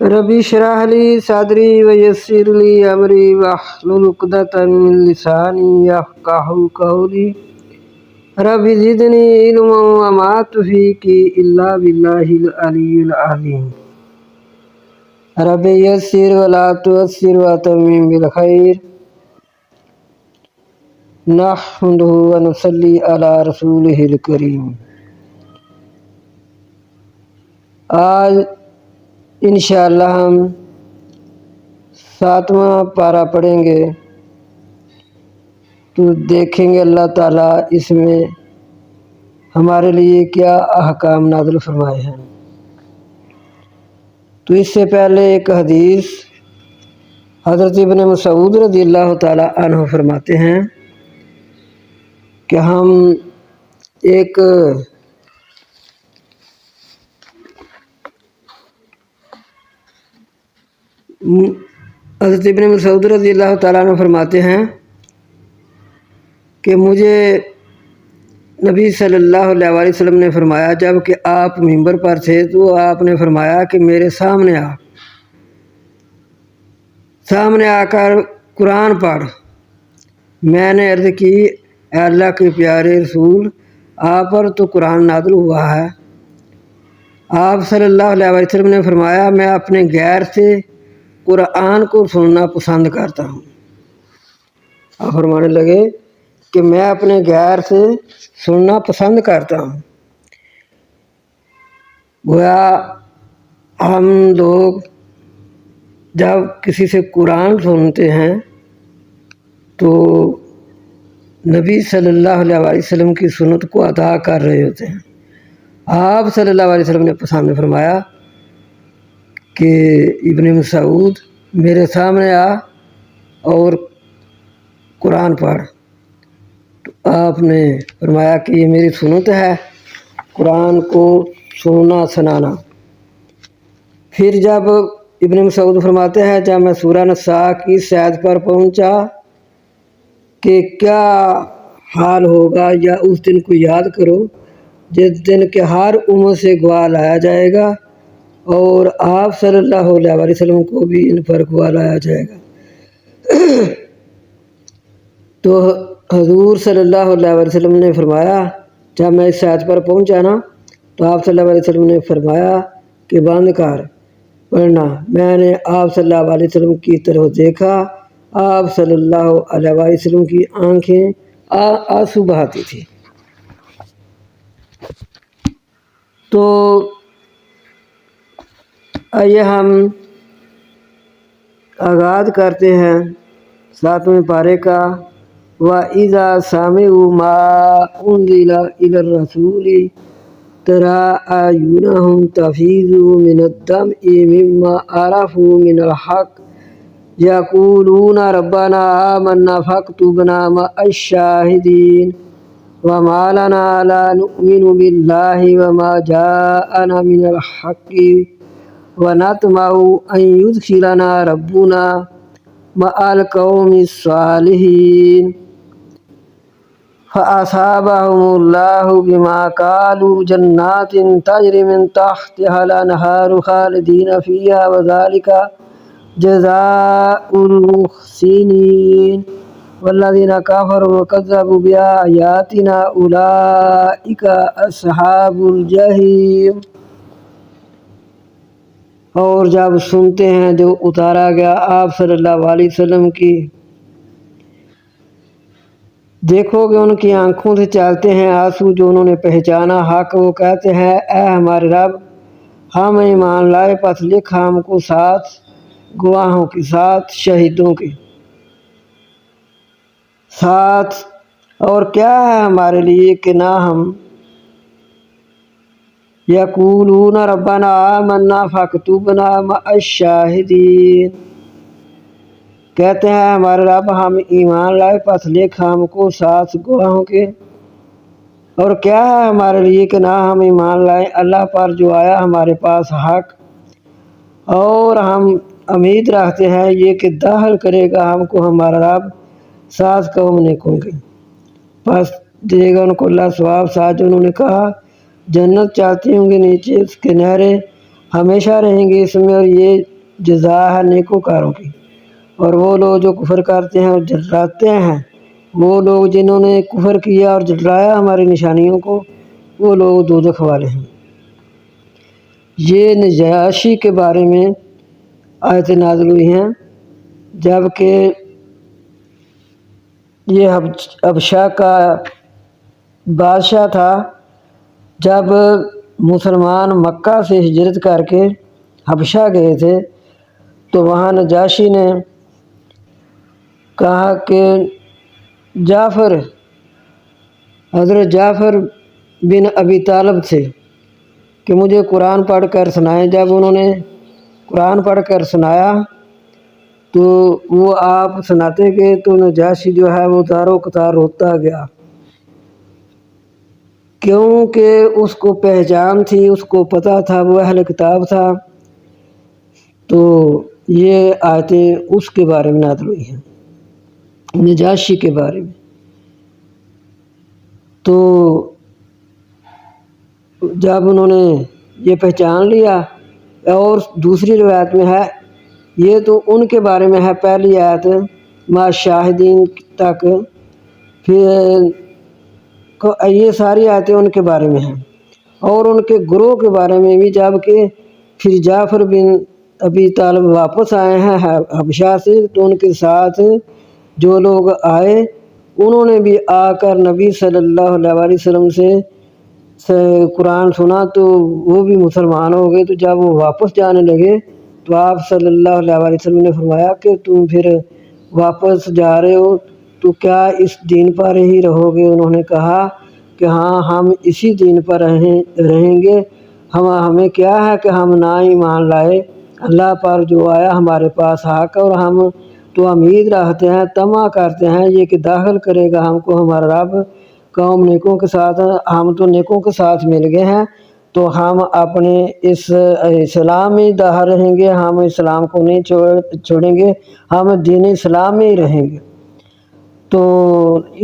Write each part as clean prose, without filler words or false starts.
ربی اشرح لی صدری ویسر لی امری واحلل عقدۃ من لسانی یفقہوا قولی رب زدنی علما وما توفیقی الا باللہ العلی العظیم رب یسر ولا تعسر واتمم بالخیر نحمدہ ونصلی علی رسولہ الکریم۔ آج انشاءاللہ ہم 7واں پارہ پڑھیں گے تو دیکھیں گے اللہ تعالیٰ اس میں ہمارے لیے کیا احکام نازل فرمائے ہیں۔ تو اس سے پہلے ایک حدیث حضرت ابن مسعود رضی اللہ تعالیٰ عنہ فرماتے ہیں کہ ہم ایک حضرت ابن مسعود رضی اللہ تعالیٰ عنہ فرماتے ہیں کہ مجھے نبی صلی اللہ علیہ وسلم نے فرمایا، جب کہ آپ ممبر پر تھے تو آپ نے فرمایا کہ میرے سامنے آ کر قرآن پڑھ۔ میں نے عرض کی، اے اللہ کے پیارے رسول، آپ پر تو قرآن نازل ہوا ہے۔ آپ صلی اللہ علیہ وسلم نے فرمایا، میں اپنے غیر سے قرآن کو سننا پسند کرتا ہوں۔ آپ فرمانے لگے کہ میں اپنے غیر سے سننا پسند کرتا ہوں۔ گویا ہم لوگ جب کسی سے قرآن سنتے ہیں تو نبی صلی اللہ علیہ وسلم کی سنت کو ادا کر رہے ہوتے ہیں۔ آپ صلی اللہ علیہ وسلم نے سامنے فرمایا کہ ابن مسعود میرے سامنے آ اور قرآن پڑھ۔ تو آپ نے فرمایا کہ یہ میری سنت ہے، قرآن کو سننا سنانا۔ پھر جب ابن مسعود فرماتے ہیں، جب میں سورہ نساء کی سید پر پہنچا کہ کیا حال ہوگا، یا اس دن کو یاد کرو جس دن کے ہر امت سے گواہ لایا جائے گا، اور آپ صلی اللہ علیہ وسلم کو بھی ان پر گواہ لایا جائے گا۔ تو حضور صلی اللہ علیہ وسلم نے فرمایا، جب میں اس آیت پر پہنچا نا تو آپ صلی اللہ علیہ وسلم نے فرمایا کہ بند کر پڑھنا۔ میں نے آپ صلی اللہ علیہ وسلم کی طرف دیکھا، آپ صلی اللہ علیہ وسلم کی آنکھیں آنسو بہاتی تھی۔ تو آئیے ہم آغاز کرتے ہیں 7ویں پارے کا۔ وَإِذَا سَمِعُوا مَا أُنزِلَ إِلَى الرَّسُولِ تَرَىٰ أَعْيُنَهُمْ تَفِيضُ مِنَ الدَّمْعِ مِمَّا عَرَفُوا مِنَ الْحَقِّ يَقُولُونَ رَبَّنَا آمَنَّا فَاكْتُبْنَا مَعَ الشَّاهِدِينَ وَمَا لَنَا لَا نُؤْمِنُ بِاللَّهِ وَمَا جَاءَنَا مِنَ الْحَقِّ وَنَطْمَعُ أَن يُدْخِلَنَا رَبُّنَا مَعَ الْقَوْمِ الصَّالِحِينَ فَأَصَابَهُمُ اللَّهُ بِمَا قَالُوا جَنَّاتٍ تَجْرِي مِن تَحْتِهَا الْأَنْهَارُ خَالِدِينَ فِيهَا وَذَلِكَ جَزَاءُ الْمُحْسِنِينَ وَالَّذِينَ كَفَرُوا وَكَذَّبُوا بِآيَاتِنَا أُولَٰئِكَ أَصْحَابُ الْجَحِيمِ۔ اور جب سنتے ہیں جو اتارا گیا آپ صلی اللہ علیہ وسلم کی، دیکھو کہ ان کی آنکھوں سے چلتے ہیں آنسو، جو انہوں نے پہچانا حق۔ وہ کہتے ہیں، اے ہمارے رب، ہم ایمان لائے، پس لکھ ہم کو ساتھ گواہوں کے ساتھ، شہیدوں کے ساتھ، اور کیا ہے ہمارے لیے کہ نہ ہم یقولون ربنا آمنا فاکتبنا مع الشاہدین، کہتے ہیں ہمارے رب ہم ایمان لائے، پس لکھ ہم کو ساتھ گواہوں کے، اور کیا ہے ہمارے لیے کہ نہ ہم ایمان لائیں اللہ پر جو آیا ہمارے پاس حق، اور ہم امید رکھتے ہیں یہ کہ داخل کرے گا ہم کو ہمارا رب ساتھ قوم نیکوں کے، پس دے گا ان کو اللہ ثواب۔ ساتھ جو انہوں نے کہا جنت چاہتی ہوں گے، نیچے اس کے نہریں ہمیشہ رہیں گے اس میں، اور یہ جزا ہے نیکوکاروں کی۔ اور وہ لوگ جو کفر کرتے ہیں اور جھٹلاتے ہیں، وہ لوگ جنہوں نے کفر کیا اور جھٹلایا ہماری نشانیوں کو، وہ لوگ دوزخ والے ہیں۔ یہ نجاشی کے بارے میں آیتیں نازل ہوئی ہیں، جب کہ یہ حبشہ کا بادشاہ تھا۔ جب مسلمان مکہ سے ہجرت کر کے حبشہ گئے تھے تو وہاں نجاشی نے کہا کہ حضرت جعفر بن ابی طالب سے کہ مجھے قرآن پڑھ کر سنائیں۔ جب انہوں نے قرآن پڑھ کر سنایا تو وہ آپ سناتے گئے تو نجاشی جو ہے وہ دارو قطار روتا گیا، کیونکہ اس کو پہچان تھی، اس کو پتہ تھا وہ اہل کتاب تھا۔ تو یہ آیتیں اس کے بارے میں نازل ہوئی ہیں، نجاشی کے بارے میں۔ تو جب انہوں نے یہ پہچان لیا، اور دوسری روایت میں ہے، یہ تو ان کے بارے میں ہے پہلی آیت ما شاہدین تک، پھر یہ ساری آیتیں ان کے بارے میں ہیں، اور ان کے گروہ کے بارے میں بھی۔ جب کہ پھر جعفر بن ابی طالب واپس آئے ہیں حبشہ سے، تو ان کے ساتھ جو لوگ آئے انہوں نے بھی آ کر نبی صلی اللہ علیہ وسلم سے قرآن سنا تو وہ بھی مسلمان ہو گئے۔ تو جب وہ واپس جانے لگے تو آپ صلی اللہ علیہ وسلم نے فرمایا کہ تم پھر واپس جا رہے ہو تو کیا اس دین پر ہی رہو گے؟ انہوں نے کہا کہ ہاں، ہم اسی دین پر رہیں گے، ہمیں کیا ہے کہ ہم نہ ایمان لائے اللہ پر جو آیا ہمارے پاس حق، اور ہم تو امید رکھتے ہیں، طمع کرتے ہیں یہ کہ داخل کرے گا ہم کو ہمارا رب قوم نیکوں کے ساتھ۔ ہم تو نیکوں کے ساتھ مل گئے ہیں، تو ہم اپنے اس اسلام میں داخل رہیں گے، ہم اسلام کو نہیں چھوڑیں گے، ہم دین اسلام میں ہی رہیں گے۔ تو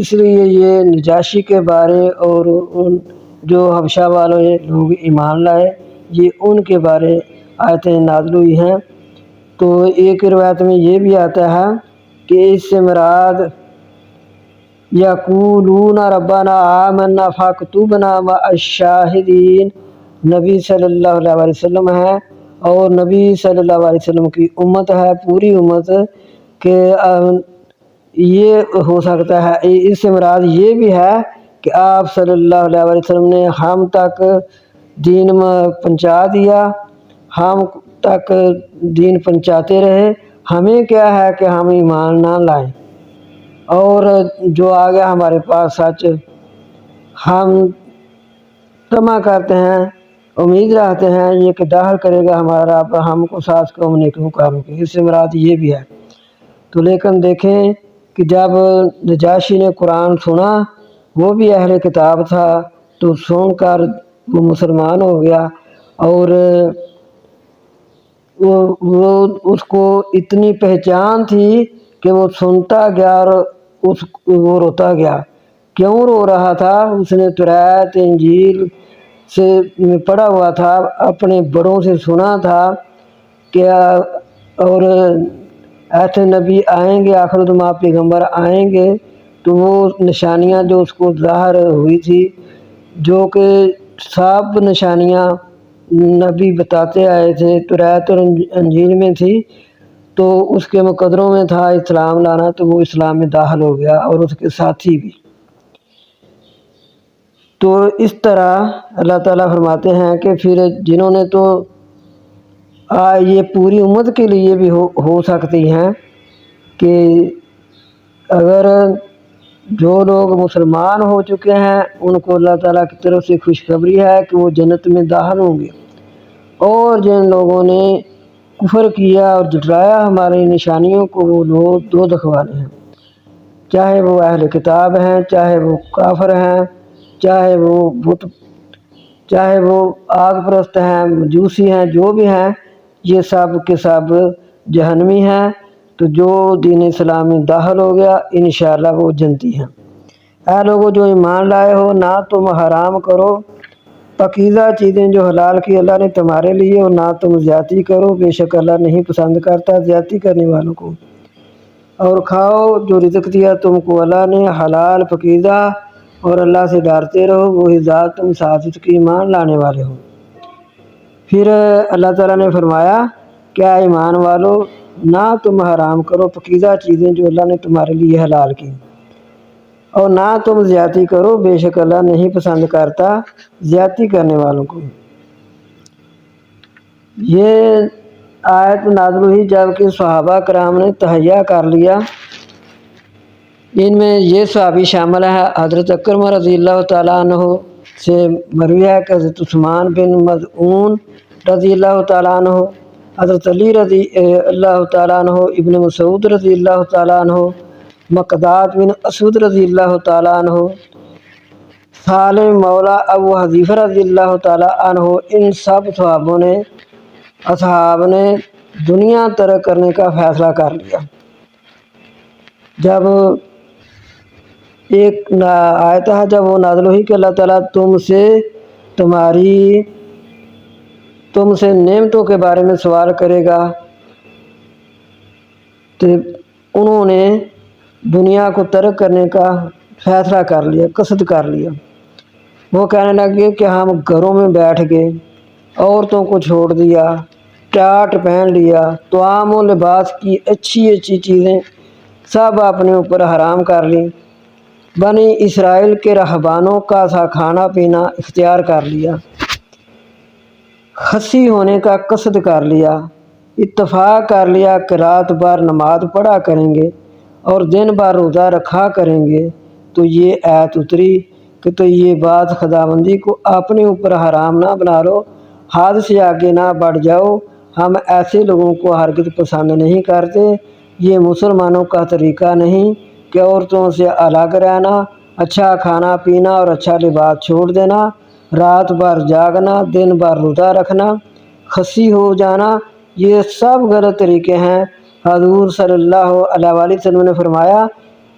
اس لیے یہ نجاشی کے بارے اور ان جو حبشہ والے لوگ ایمان لائے، یہ ان کے بارے آیتیں نازل ہوئی ہیں۔ تو ایک روایت میں یہ بھی آتا ہے کہ اس سے مراد یقولون ربنا آمنا فاکتبنا مع الشاہدین نبی صلی اللہ علیہ وسلم ہے، اور نبی صلی اللہ علیہ وسلم کی امت ہے، پوری امت، کہ یہ ہو سکتا ہے اس سے مراد یہ بھی ہے کہ آپ صلی اللہ علیہ وسلم نے ہم تک دین پہنچا دیا، ہم تک دین پہنچاتے رہے، ہمیں کیا ہے کہ ہم ایمان نہ لائیں، اور جو آ گیا ہمارے پاس سچ ہم طمع کرتے ہیں، امید رکھتے ہیں یہ کہ داخل کرے گا ہمارا رب ہم کو ساتھ قوم نیکوکاروں کی۔ اس سے مراد یہ بھی ہے۔ تو لیکن دیکھیں کہ جب نجاشی نے قرآن سنا، وہ بھی اہل کتاب تھا، تو سن کر وہ مسلمان ہو گیا، اور وہ اس کو اتنی پہچان تھی کہ وہ سنتا گیا اور وہ روتا گیا۔ کیوں رو رہا تھا؟ اس نے تورات انجیل سے پڑھا ہوا تھا، اپنے بڑوں سے سنا تھا کہ اور ایسے نبی آئیں گے، آخر الزماں پیغمبر آئیں گے، تو وہ نشانیاں جو اس کو ظاہر ہوئی تھی، جو کہ صاف نشانیاں نبی بتاتے آئے تھے، تورات اور انجیل میں تھی، تو اس کے مقدروں میں تھا اسلام لانا، تو وہ اسلام میں داخل ہو گیا، اور اس کے ساتھی بھی۔ تو اس طرح اللہ تعالیٰ فرماتے ہیں کہ پھر جنہوں نے تو یہ پوری امت کے لیے بھی ہو سکتی ہیں کہ اگر جو لوگ مسلمان ہو چکے ہیں ان کو اللہ تعالیٰ کی طرف سے خوشخبری ہے کہ وہ جنت میں داخل ہوں گے، اور جن لوگوں نے کفر کیا اور جھٹلایا ہماری نشانیوں کو، وہ لوگ دوزخ والے ہیں، چاہے وہ اہل کتاب ہیں، چاہے وہ کافر ہیں، چاہے وہ آگ پرست ہیں، مجوسی ہیں، جو بھی ہیں، یہ سب کے سب جہنمی ہیں۔ تو جو دین اسلام میں داخل ہو گیا انشاءاللہ وہ جنتی ہیں۔ اے لوگوں جو ایمان لائے ہو، نہ تم حرام کرو پاکیزہ چیزیں جو حلال کی اللہ نے تمہارے لیے، اور نہ تم زیادتی کرو، بے شک اللہ نہیں پسند کرتا زیادتی کرنے والوں کو۔ اور کھاؤ جو رزق دیا تم کو اللہ نے حلال پاکیزہ، اور اللہ سے ڈرتے رہو، وہی ذات تم ساتھ اس کی ایمان لانے والے ہو۔ پھر اللہ تعالیٰ نے فرمایا کیا ایمان والو، نہ تم حرام کرو پاکیزہ چیزیں جو اللہ نے تمہارے لیے حلال کی، اور نہ تم زیادتی کرو، بے شک اللہ نہیں پسند کرتا زیادتی کرنے والوں کو۔ یہ آیت نازل ہوئی جب کہ صحابہ کرام نے تہیہ کر لیا۔ ان میں یہ صحابی شامل ہے حضرت اکرمہ رضی اللہ تعالیٰ عنہ سے مروی ہے کہ حضرت عثمان بن مظعون رضی اللہ تعالیٰ عنہ، حضرت علی رضی اللہ تعالیٰ عنہ، ابن مسعود رضی اللہ تعالیٰ عنہ، مقداد بن اسود رضی اللہ تعالیٰ عنہ، سالم مولا ابو حذیفہ رضی اللہ تعالیٰ عنہ، ان سب اصحاب نے دنیا ترک کرنے کا فیصلہ کر لیا۔ جب ایک آیت ہے جب وہ نازل ہوئی کہ اللہ تعالیٰ تم سے نعمتوں کے بارے میں سوال کرے گا، تو انہوں نے دنیا کو ترک کرنے کا فیصلہ کر لیا، قصد کر لیا۔ وہ کہنے لگے کہ ہم گھروں میں بیٹھ گئے، عورتوں کو چھوڑ دیا، ٹاٹ پہن لیا، طعام و لباس کی اچھی چیزیں سب اپنے اوپر حرام کر لیں، بنی اسرائیل کے رہبانوں کا سا کھانا پینا اختیار کر لیا، خسی ہونے کا قصد کر لیا، اتفاق کر لیا کہ رات بھر نماز پڑھا کریں گے اور دن بھر روزہ رکھا کریں گے، تو یہ آیت اتری کہ تو یہ بات خداوندی کو اپنے اوپر حرام نہ بنا لو، حد سے آگے نہ بڑھ جاؤ، ہم ایسے لوگوں کو ہرگز پسند نہیں کرتے، یہ مسلمانوں کا طریقہ نہیں کہ عورتوں سے الگ رہنا، اچھا کھانا پینا اور اچھا لباس چھوڑ دینا، رات بھر جاگنا، دن بھر روزہ رکھنا، خسی ہو جانا، یہ سب غلط طریقے ہیں۔ حضور صلی اللہ علیہ وآلہ وسلم نے فرمایا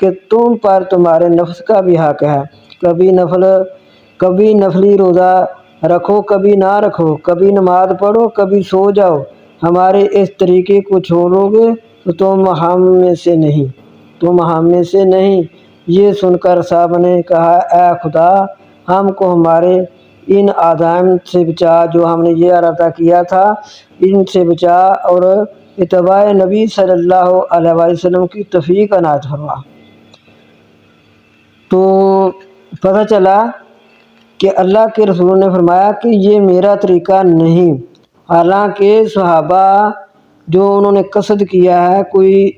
کہ تم پر تمہارے نفس کا بھی حق ہے، کبھی نفلی روزہ رکھو، کبھی نہ رکھو، کبھی نماز پڑھو، کبھی سو جاؤ، ہمارے اس طریقے کو چھوڑو گے تو تم ہم میں سے نہیں۔ یہ سن کر صاحب نے کہا اے خدا، ہم کو ہمارے ان عزائم سے بچا جو ہم نے یہ ارادہ کیا تھا، ان سے بچا، اور اتباع نبی صلی اللہ علیہ وآلہ وسلم کی توفیق عنایت فرما۔ تو پتہ چلا کہ اللہ کے رسول نے فرمایا کہ یہ میرا طریقہ نہیں، حالانکہ صحابہ جو انہوں نے قصد کیا ہے، کوئی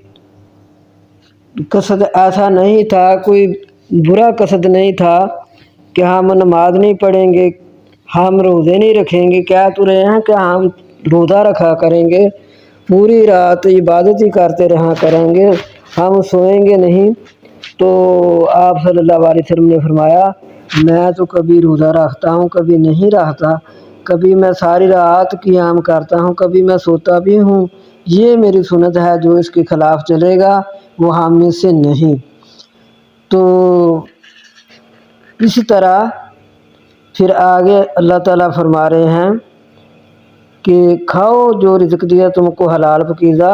قصد ایسا نہیں تھا، کوئی برا قصد نہیں تھا کہ ہم نماز نہیں پڑھیں گے، ہم روزے نہیں رکھیں گے، کہہ تو رہے ہیں کہ ہم روزہ رکھا کریں گے، پوری رات عبادت ہی کرتے رہا کریں گے، ہم سوئیں گے نہیں۔ تو آپ صلی اللہ علیہ وسلم نے فرمایا میں تو کبھی روزہ رکھتا ہوں، کبھی نہیں رکھتا، کبھی میں ساری رات قیام کرتا ہوں، کبھی میں سوتا بھی ہوں، یہ میری سنت ہے، جو اس کے خلاف چلے گا وہ ہم میں سے نہیں۔ تو اسی طرح پھر آگے اللہ تعالیٰ فرما رہے ہیں کہ کھاؤ جو رزق دیا تم کو حلال پاکیزہ،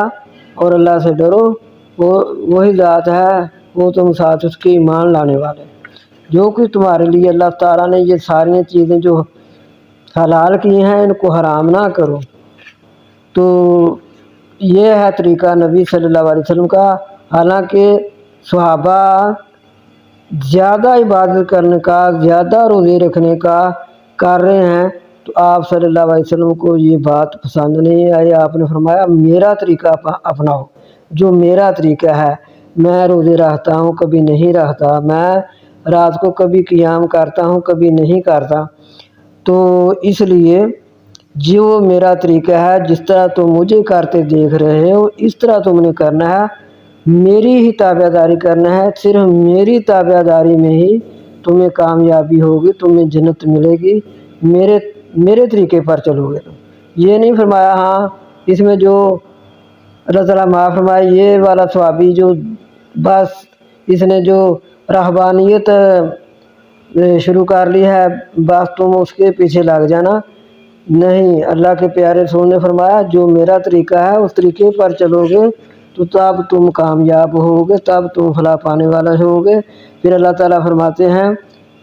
اور اللہ سے ڈرو، وہی ذات ہے وہ تم ساتھ اس کے ایمان لانے والے، جو کہ تمہارے لیے اللہ تعالیٰ نے یہ ساری چیزیں جو حلال کی ہیں ان کو حرام نہ کرو۔ تو یہ ہے طریقہ نبی صلی اللہ علیہ وسلم کا۔ حالانکہ صحابہ زیادہ عبادت کرنے کا، زیادہ روزے رکھنے کا کر رہے ہیں، تو آپ صلی اللہ علیہ وسلم کو یہ بات پسند نہیں آئی۔ آپ نے فرمایا میرا طریقہ اپناؤ، جو میرا طریقہ ہے، میں روزے رکھتا ہوں، کبھی نہیں رکھتا، میں رات کو کبھی قیام کرتا ہوں، کبھی نہیں کرتا، تو اس لیے جو میرا طریقہ ہے، جس طرح تم مجھے کرتے دیکھ رہے ہو اس طرح تم نے کرنا ہے، میری ہی تابع داری کرنا ہے، صرف میری تابع داری میں ہی تمہیں کامیابی ہوگی، تمہیں جنت ملے گی، میرے طریقے پر چلو گے۔ یہ نہیں فرمایا ہاں اس میں جو اللہ تعالیٰ معاف فرمائے یہ والا صحابی جو بس اس نے جو رہبانیت شروع کر لی ہے بس تم اس کے پیچھے لگ جانا نہیں۔ اللہ کے پیارے رسول نے فرمایا جو میرا طریقہ ہے اس طریقے پر چلو گے تو تب تم کامیاب ہوگے، تب تم فلاح پانے والا ہوگے۔ پھر اللہ تعالیٰ فرماتے ہیں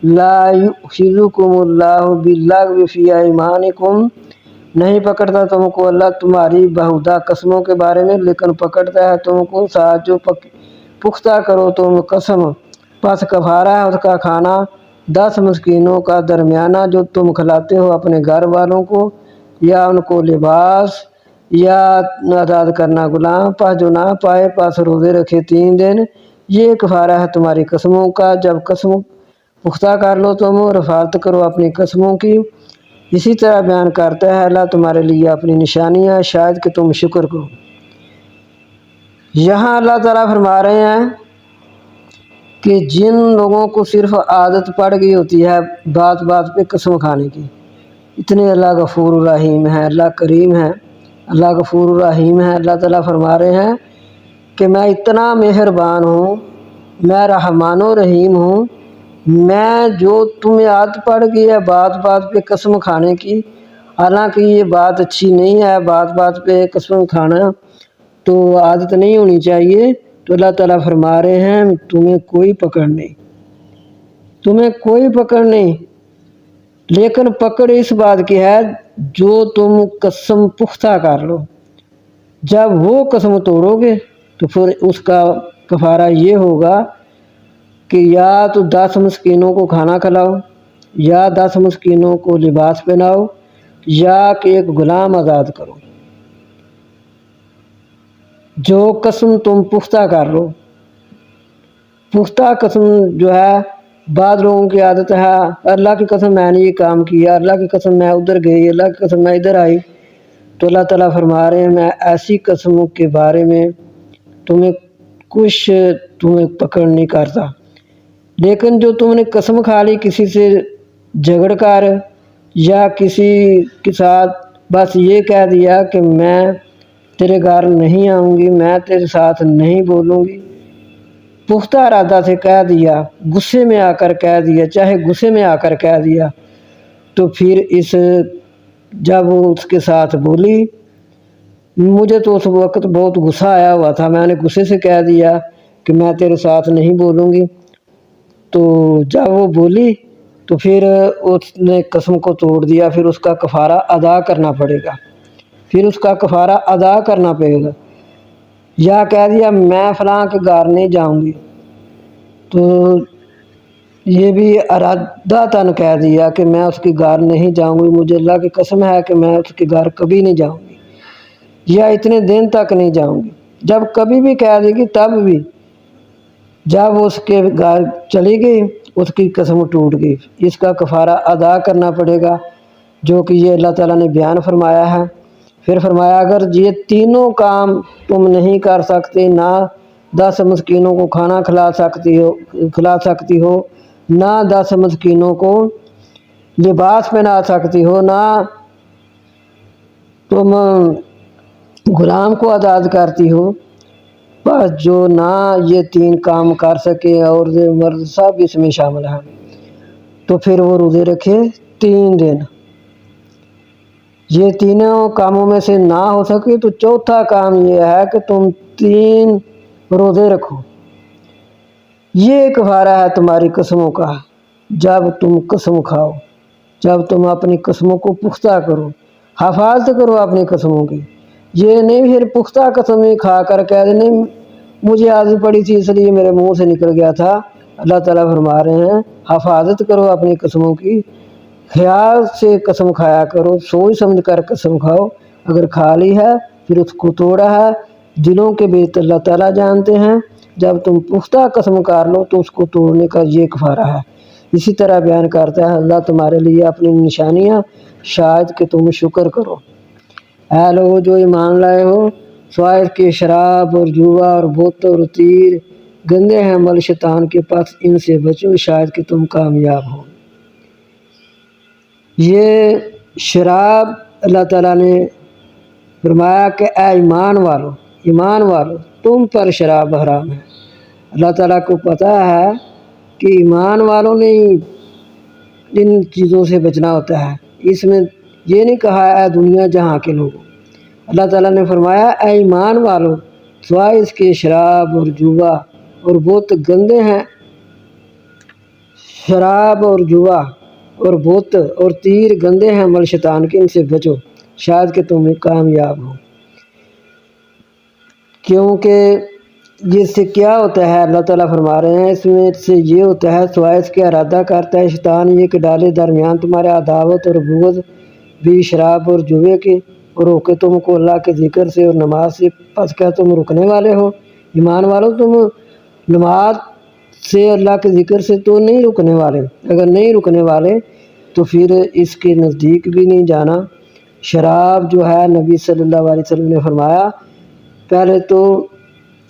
لا یؤخذکم اللہ باللغو فی ایمانکم، نہیں پکڑتا تم کو اللہ تمہاری بہودہ قسموں کے بارے میں، لیکن پکڑتا ہے تم کو ساتھ جو پختہ کرو تم قسم، پس کفارہ ہے اس کا کھانا 10 مسکینوں کا درمیانہ جو تم کھلاتے ہو اپنے گھر والوں کو، یا ان کو لباس یا آزاد کرنا غلام، پس جو نہ پائے پس روزے رکھے 3 دن، یہ کفارہ ہے تمہاری قسموں کا۔ جب قسم پختہ کر لو تم اور حفاظت کرو اپنی قسموں کی۔ اسی طرح بیان کرتا ہے اللہ تمہارے لیے اپنی نشانیاں شاید کہ تم شکر کرو۔ یہاں اللہ تعالیٰ فرما رہے ہیں کہ جن لوگوں کو صرف عادت پڑ گئی ہوتی ہے بات بات پہ قسم کھانے کی، اتنے اللہ غفور الرحیم ہے، اللہ کریم ہے، اللہ غفور الرحیم ہے۔ اللہ تعالیٰ فرما رہے ہیں کہ میں اتنا مہربان ہوں، میں رحمان و رحیم ہوں، میں جو تمہیں عادت پڑ گئی ہے بات بات پہ قسم کھانے کی، حالانکہ یہ بات اچھی نہیں ہے، بات بات پہ قسم کھانا تو عادت نہیں ہونی چاہیے۔ تو اللہ تعالیٰ فرما رہے ہیں تمہیں کوئی پکڑ نہیں، تمہیں کوئی پکڑ نہیں، لیکن پکڑ اس بات کی ہے جو تم قسم پختہ کر لو، جب وہ قسم توڑو گے تو پھر اس کا کفارہ یہ ہوگا کہ یا تو 10 مسکینوں کو کھانا کھلاؤ، یا 10 مسکینوں کو لباس پہناؤ، یا کہ ایک غلام آزاد کرو، جو قسم تم پختہ کر لو۔ پختہ قسم جو ہے بعض لوگوں کی عادت ہے اللہ کی قسم میں نے یہ کام کیا، اللہ کی قسم میں ادھر گئی، اللہ کی قسم میں ادھر آئی، تو اللہ تعالیٰ فرما رہے ہیں میں ایسی قسموں کے بارے میں تمہیں پکڑ نہیں کرتا، لیکن جو تم نے قسم کھا لی کسی سے جھگڑ کر یا کسی کے ساتھ بس یہ کہہ دیا کہ میں تیرے گھر نہیں آؤں گی، میں تیرے ساتھ نہیں بولوں گی، پختہ ارادہ سے کہہ دیا، غصے میں آ کر کہہ دیا، چاہے غصے میں آ کر کہہ دیا، تو پھر جب وہ اس کے ساتھ بولی، مجھے تو اس وقت بہت غصہ آیا ہوا تھا، میں نے غصے سے کہہ دیا کہ میں تیرے ساتھ نہیں بولوں گی، تو جب وہ بولی تو پھر اس نے قسم کو توڑ دیا، پھر اس کا کفارہ ادا کرنا پڑے گا، پھر اس کا کفارہ ادا کرنا پڑے گا، یا کہہ دیا میں فلاں کے گھر نہیں جاؤں گی، تو یہ بھی ارادہ تن کہہ دیا کہ میں اس کے گھر نہیں جاؤں گی، مجھے اللہ کی قسم ہے کہ میں اس کے گھر کبھی نہیں جاؤں گی، یا اتنے دن تک نہیں جاؤں گی، جب کبھی بھی کہہ دے گی تب بھی، جب اس کے گھر چلی گئی اس کی قسم ٹوٹ گئی، اس کا کفارہ ادا کرنا پڑے گا، جو کہ یہ اللہ تعالیٰ نے بیان فرمایا ہے۔ پھر فرمایا اگر یہ تینوں کام تم نہیں کر سکتے، نہ 10 مسکینوں کو کھانا کھلا سکتی ہو، نہ 10 مسکینوں کو لباس پہنا سکتی ہو، نہ تم غلام کو آزاد کرتی ہو، بس جو نہ یہ 3 کام کر سکے اور مرد سب اس میں شامل ہیں، تو پھر وہ روزے رکھے 3 دن۔ یہ تینوں کاموں میں سے نہ ہو سکے تو چوتھا کام یہ ہے کہ تم 3 روزے رکھو، یہ کفارہ ہے تمہاری قسموں کا۔ جب تم قسم کھاؤ، جب تم اپنی قسموں کو پختہ کرو، حفاظت کرو اپنی قسموں کی، یہ نہیں پھر پختہ قسم کھا کر کہہ دے نہیں مجھے عادت پڑی تھی اس لیے میرے منہ سے نکل گیا تھا۔ اللہ تعالیٰ فرما رہے ہیں حفاظت کرو اپنی قسموں کی، خیال سے قسم کھایا کرو، سوچ سمجھ کر قسم کھاؤ، اگر کھا لی ہے پھر اس کو توڑا ہے، دلوں کے بھیت اللہ تعالیٰ جانتے ہیں، جب تم پختہ قسم کر لو تو اس کو توڑنے کا یہ کفارہ ہے۔ اسی طرح بیان کرتا ہے اللہ تمہارے لیے اپنی نشانیاں شاید کہ تم شکر کرو۔ اے لوگو جو ایمان لائے ہو، سوائے کہ شراب اور جوا اور بت اور تیر گندے ہیں عمل شیطان کے پاس، ان سے بچو شاید کہ تم کامیاب ہو۔ یہ شراب اللہ تعالیٰ نے فرمایا کہ اے ایمان والو تم پر شراب حرام ہے۔ اللہ تعالیٰ کو پتہ ہے کہ ایمان والوں نے ان چیزوں سے بچنا ہوتا ہے۔ اس میں یہ نہیں کہا اے دنیا جہاں کے لوگوں، اللہ تعالیٰ نے فرمایا اے ایمان والو، سوائے اس کے شراب اور جوا اور بہت گندے ہیں، شراب اور جوا اور بت اور تیر گندے ہیں عمل شیطان کے، ان سے بچو شاید کہ تم کامیاب ہو۔ کیونکہ جس سے کیا ہوتا ہے، اللہ تعالیٰ فرما رہے ہیں اس میں سے یہ ہوتا ہے، سوائے اس کے ارادہ کرتا ہے شیطان یہ کہ ڈالے درمیان تمہارے عداوت اور بغض بھی شراب اور جوے کے، اور روکے تم کو اللہ کے ذکر سے اور نماز سے، پس کیا تم رکنے والے ہو؟ ایمان والو تم نماز سے اللہ کے ذکر سے تو نہیں رکنے والے، اگر نہیں رکنے والے تو پھر اس کے نزدیک بھی نہیں جانا۔ شراب جو ہے نبی صلی اللہ علیہ وسلم نے فرمایا پہلے تو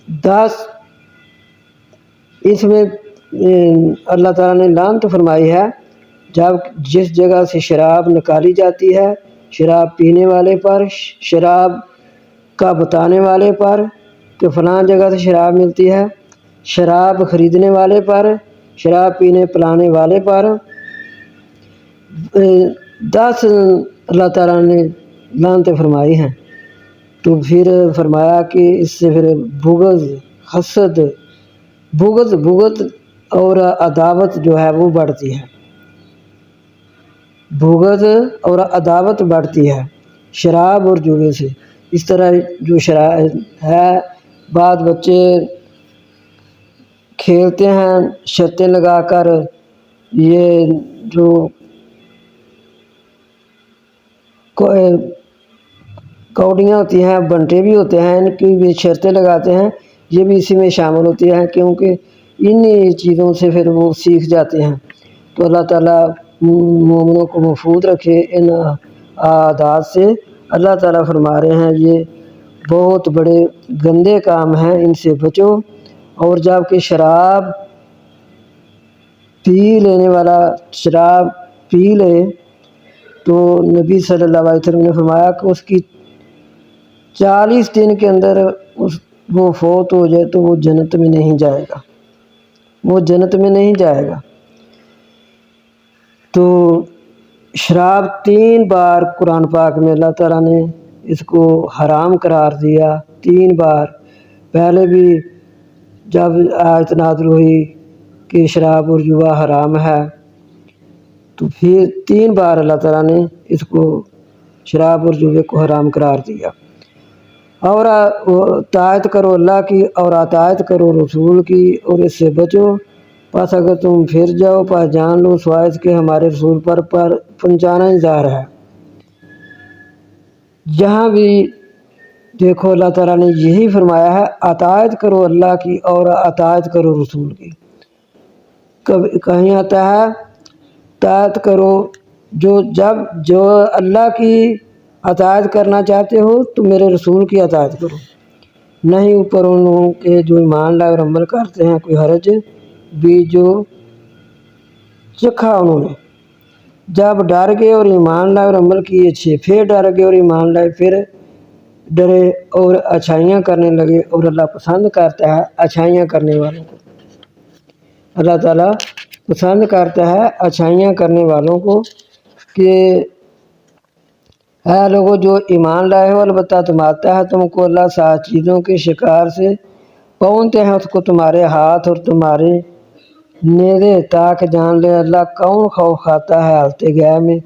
10 اس میں اللہ تعالیٰ نے لعنت فرمائی ہے جب جس جگہ سے شراب نکالی جاتی ہے، شراب پینے والے پر، شراب کا بتانے والے پر کہ فلاں جگہ سے شراب ملتی ہے، شراب خریدنے والے پر، شراب پینے پلانے والے پر، 10 اللہ تعالیٰ نے لعنتیں فرمائی ہیں۔ تو پھر فرمایا کہ اس سے پھر بغض اور عداوت جو ہے وہ بڑھتی ہے، بغض اور عداوت بڑھتی ہے شراب اور جوے سے۔ اس طرح جو شراب ہے، بعض بچے کھیلتے ہیں شرطیں لگا کر، یہ جو کوڑیاں ہوتی ہیں، بنٹے بھی ہوتے ہیں، ان کی بھی شرطیں لگاتے ہیں، یہ بھی اسی میں شامل ہوتی ہیں، کیونکہ ان چیزوں سے پھر وہ سیکھ جاتے ہیں۔ تو اللہ تعالیٰ مومنوں کو محفوظ رکھے ان عادات سے۔ اللہ تعالیٰ فرما رہے ہیں یہ بہت بڑے گندے کام ہیں، ان سے بچو۔ اور جب کہ شراب پی لینے والا شراب پی لے تو نبی صلی اللہ علیہ وسلم نے فرمایا کہ اس کی 40 دن کے اندر وہ فوت ہو جائے تو وہ جنت میں نہیں جائے گا، وہ جنت میں نہیں جائے گا۔ تو شراب 3 بار قرآن پاک میں اللہ تعالیٰ نے اس کو حرام قرار دیا، 3 بار۔ پہلے بھی جب آیت نازل ہوئی کہ شراب اور جوا حرام ہے تو پھر 3 بار اللہ تعالیٰ نے اس کو شراب اور جوے کو حرام قرار دیا۔ اور اطاعت کرو اللہ کی اور اطاعت کرو رسول کی اور اس سے بچو، پس اگر تم پھر جاؤ پس جان لو سوائے اس کے ہمارے رسول پر پہنچانا ہی ظاہر ہے۔ جہاں بھی دیکھو اللہ تعالیٰ نے یہی فرمایا ہے، اطاعت کرو اللہ کی اور اطاعت کرو رسول کی۔ کہیں آتا ہے اطاعت کرو، جو اللہ کی اطاعت کرنا چاہتے ہو تو میرے رسول کی اطاعت کرو، نہیں اوپر ان لوگوں کے جو ایمان لائے اور عمل کرتے ہیں کوئی حرج بھی جو چکھا انہوں نے۔ جب ڈر گئے اور ایمان لائے اور عمل کیے اچھے، پھر ڈر گئے اور ایمان لائے، پھر ڈرے اور اچھائیاں کرنے لگے، اور اللہ پسند کرتا ہے اچھائیاں کرنے والوں کو۔ اللہ تعالیٰ پسند کرتا ہے اچھائیاں کرنے والوں کو کہ اے لوگوں جو ایمان لائے ہو، البتہ تم آتا ہے تم کو اللہ 7 چیزوں کے شکار سے پہنچتے ہیں اس کو تمہارے ہاتھ اور تمہارے نیزے، تاکہ جان لے اللہ کون خوف کھاتا ہے حالت گیا میں،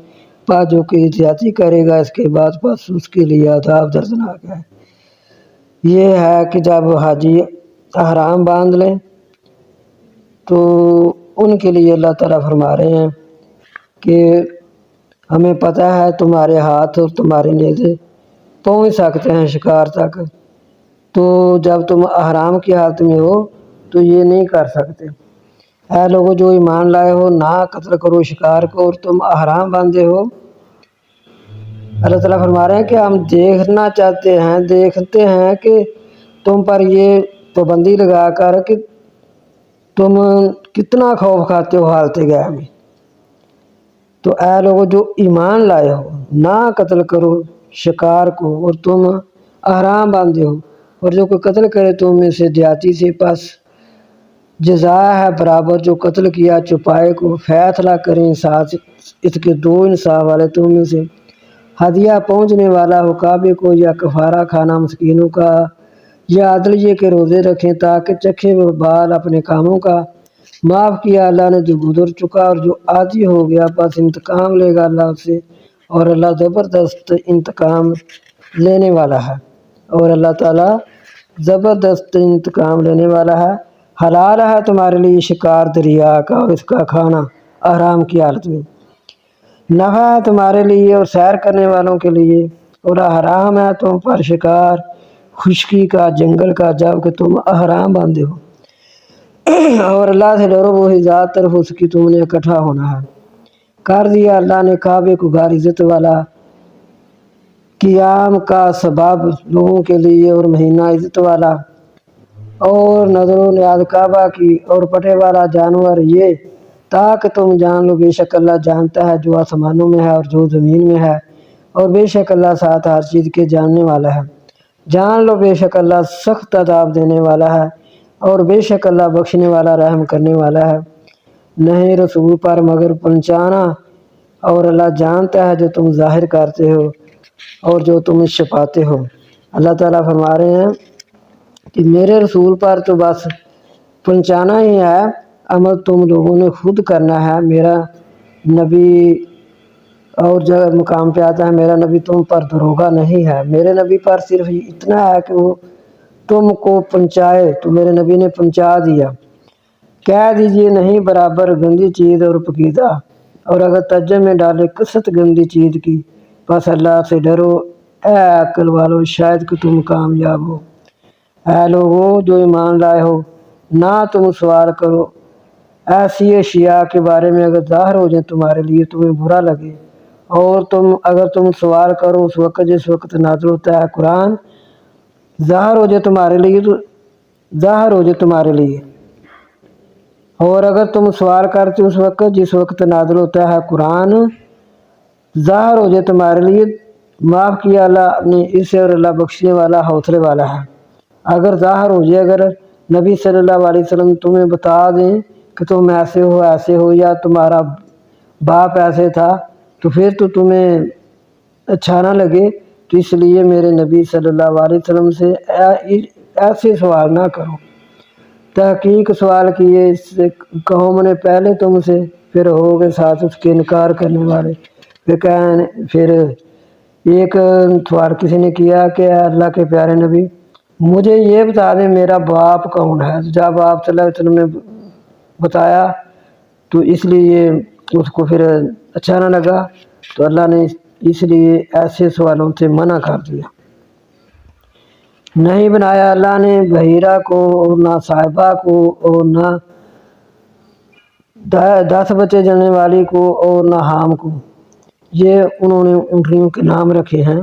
پس جو کہ زیادتی کرے گا اس کے بعد پس اس کے لیے عذاب دردناک ہے۔ یہ ہے کہ جب حاجی احرام باندھ لیں تو ان کے لیے اللہ تعالیٰ فرما رہے ہیں کہ ہمیں پتہ ہے تمہارے ہاتھ اور تمہارے نیزے پہنچ سکتے ہیں شکار تک، تو جب تم احرام کی حالت میں ہو تو یہ نہیں کر سکتے۔ اے لوگوں جو ایمان لائے ہو، نہ قتل کرو شکار کو اور تم احرام باندھے ہو۔ اللہ تعالیٰ فرما رہے ہیں کہ ہم دیکھتے ہیں کہ تم پر یہ پابندی لگا کر کہ تم کتنا خوف کھاتے ہو حالت گیا میں۔ تو اے لوگوں جو ایمان لائے ہو، نہ قتل کرو شکار کو اور تم احرام باندھے ہو، اور جو کوئی قتل کرے تم میں سے زیادتی سے، پس جزا ہے برابر جو قتل کیا چپائے کو، فیصلہ کریں ساتھ اس کے دو انصاف والے تم میں سے، ہدیہ پہنچنے والا ہو کعبے کو یا کفارہ کھانا مسکینوں کا، یا عدل یہ کہ روزے رکھیں تاکہ چکھے وہ بال اپنے کاموں کا۔ معاف کیا اللہ نے جو گزر چکا، اور جو عادی ہو گیا بس انتقام لے گا اللہ سے، اور اللہ زبردست انتقام لینے والا ہے، اور اللہ تعالیٰ زبردست انتقام لینے والا ہے۔ حلال ہے تمہارے لیے شکار دریا کا اور اس کا کھانا احرام کی حالت میں، نفع ہے تمہارے لیے اور سیر کرنے والوں کے لیے، اور حرام ہے تم پر شکار خشکی کا جنگل کا جب کہ تم احرام باندھے ہو، اور اللہ سے ڈرو وہی ذات طرف اس کی تم نے اکٹھا ہونا ہے۔ کر دیا اللہ نے کعبے کو غار عزت والا، قیام کا سبب لوگوں کے لیے اور مہینہ عزت والا، اور نظر و نیاز کعبہ کی اور پٹے والا جانور یہ تاکہ تم جان لو بے شک اللہ جانتا ہے جو آسمانوں میں ہے اور جو زمین میں ہے، اور بے شک اللہ ساتھ ہر چیز کے جاننے والا ہے۔ جان لو بے شک اللہ سخت عذاب دینے والا ہے، اور بے شک اللہ بخشنے والا رحم کرنے والا ہے۔ نہیں رسول پر مگر پہنچانا، اور اللہ جانتا ہے جو تم ظاہر کرتے ہو اور جو تم چھپاتے ہو۔ اللہ تعالیٰ فرما رہے ہیں کہ میرے رسول پر تو بس پہنچانا ہی ہے، عمل تم لوگوں نے خود کرنا ہے۔ میرا نبی اور جگہ مقام پہ آتا ہے میرا نبی تم پر دروغہ نہیں ہے، میرے نبی پر صرف اتنا ہے کہ وہ تم کو پہنچائے، تو میرے نبی نے پہنچا دیا۔ کہہ دیجئے نہیں برابر گندی چیز اور پکیزہ، اور اگر ترجمے میں ڈالے قسط گندی چیز کی، بس اللہ سے ڈرو اے عقل والو شاید کہ تم کامیاب ہو۔ اے لوگو جو ایمان لائے ہو، نہ تم سوال کرو ایسی اشیاء کے بارے میں اگر ظاہر ہو جائے تمہارے لیے تمہیں برا لگے، اور اگر تم سوال کرو اس وقت جس وقت نازل ہوتا ہے قرآن، ظاہر ہو جائے تمہارے لیے تو ظاہر ہو جائے تمہارے لیے، اور اگر تم سوال کرتے اس وقت جس وقت نازل ہوتا ہے قرآن، ظاہر ہو جائے تمہارے لیے، معاف کیا اللہ نے اسے، اور اللہ بخشنے والا حوصلے والا ہے۔ اگر ظاہر ہو جائے، اگر نبی صلی اللہ علیہ وسلم تمہیں بتا دیں کہ تم ایسے ہو یا تمہارا باپ ایسے تھا، تو پھر تو تمہیں اچھا نہ لگے، تو اس لیے میرے نبی صلی اللہ علیہ وسلم سے ایسے سوال نہ کرو۔ تحقیق سوال کیے اس سے قوم نے پہلے تم سے، پھر ہوگے ساتھ اس کے انکار کرنے والے۔ پھر ایک سوال کسی نے کیا کہ اللہ کے پیارے نبی مجھے یہ بتا دیں میرا باپ کون ہے، جب آپ صلی اللہ علیہ وسلم نے بتایا تو اس لیے اس کو پھر اچھا نہ لگا، تو اللہ نے اس لیے ایسے سوالوں سے منع کر دیا۔ نہیں بنایا اللہ نے بحیرہ کو اور نہ صاحبہ کو اور نہ 10 بچے جلنے والی کو اور نہ حام کو، یہ انہوں نے اونٹنیوں کے نام رکھے ہیں۔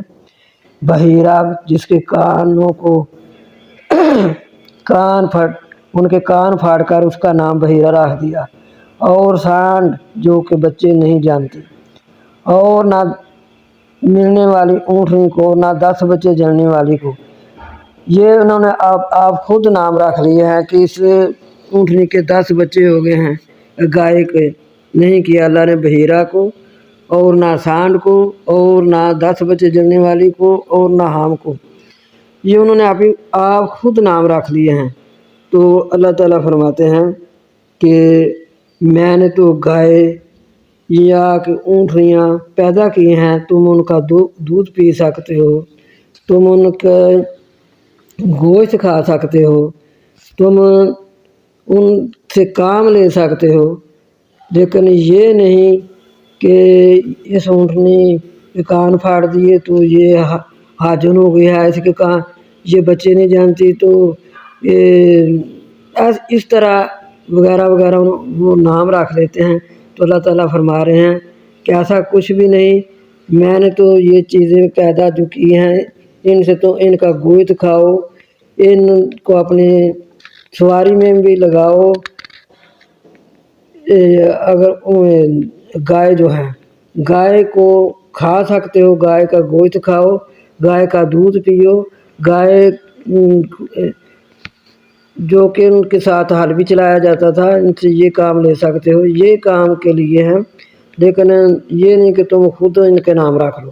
بحیرہ جس کے کانوں کو ان کے کان پھاڑ کر اس کا نام بحیرہ رکھ دیا، اور سانڈ جو کہ بچے نہیں جانتی، اور نہ ملنے والی اونٹنی کو، نہ 10 بچے جلنے والی کو، یہ انہوں نے آپ خود نام رکھ لیے ہیں کہ اس اونٹنی کے 10 بچے ہو گئے ہیں، گائے کے نہیں کیا اللہ نے بحیرہ کو، اور نہ سانڈ کو، اور نہ 10 بچے جلنے والی کو، اور نہ حام کو، یہ انہوں نے آپ خود نام رکھ لیے ہیں۔ تو اللہ تعالیٰ فرماتے ہیں کہ میں نے تو گائے یا کہ اونٹنیاں پیدا کی ہیں، تم ان کا دودھ پی سکتے ہو، تم ان کا گوشت کھا سکتے ہو، تم ان سے کام لے سکتے ہو، لیکن یہ نہیں کہ اس اونٹنی کے کان پھاڑ دیے تو یہ ہاجن ہو گیا ہے، اس کے کان یہ بچے نہیں جانتی تو اس طرح وغیرہ وغیرہ وہ نام رکھ لیتے ہیں۔ تو اللہ تعالیٰ فرما رہے ہیں کہ ایسا کچھ بھی نہیں، میں نے تو یہ چیزیں پیدا جو کی ہیں ان سے تو ان کا گوشت کھاؤ، ان کو اپنے سواری میں بھی لگاؤ، اگر گائے جو ہے گائے کو کھا سکتے ہو، گائے کا گوشت کھاؤ، گائے کا دودھ پیو، گائے جو کہ ان کے ساتھ حل بھی چلایا جاتا تھا، ان سے یہ کام لے سکتے ہو، یہ کام کے لیے ہیں، لیکن یہ نہیں کہ تم خود ان کے نام رکھ لو۔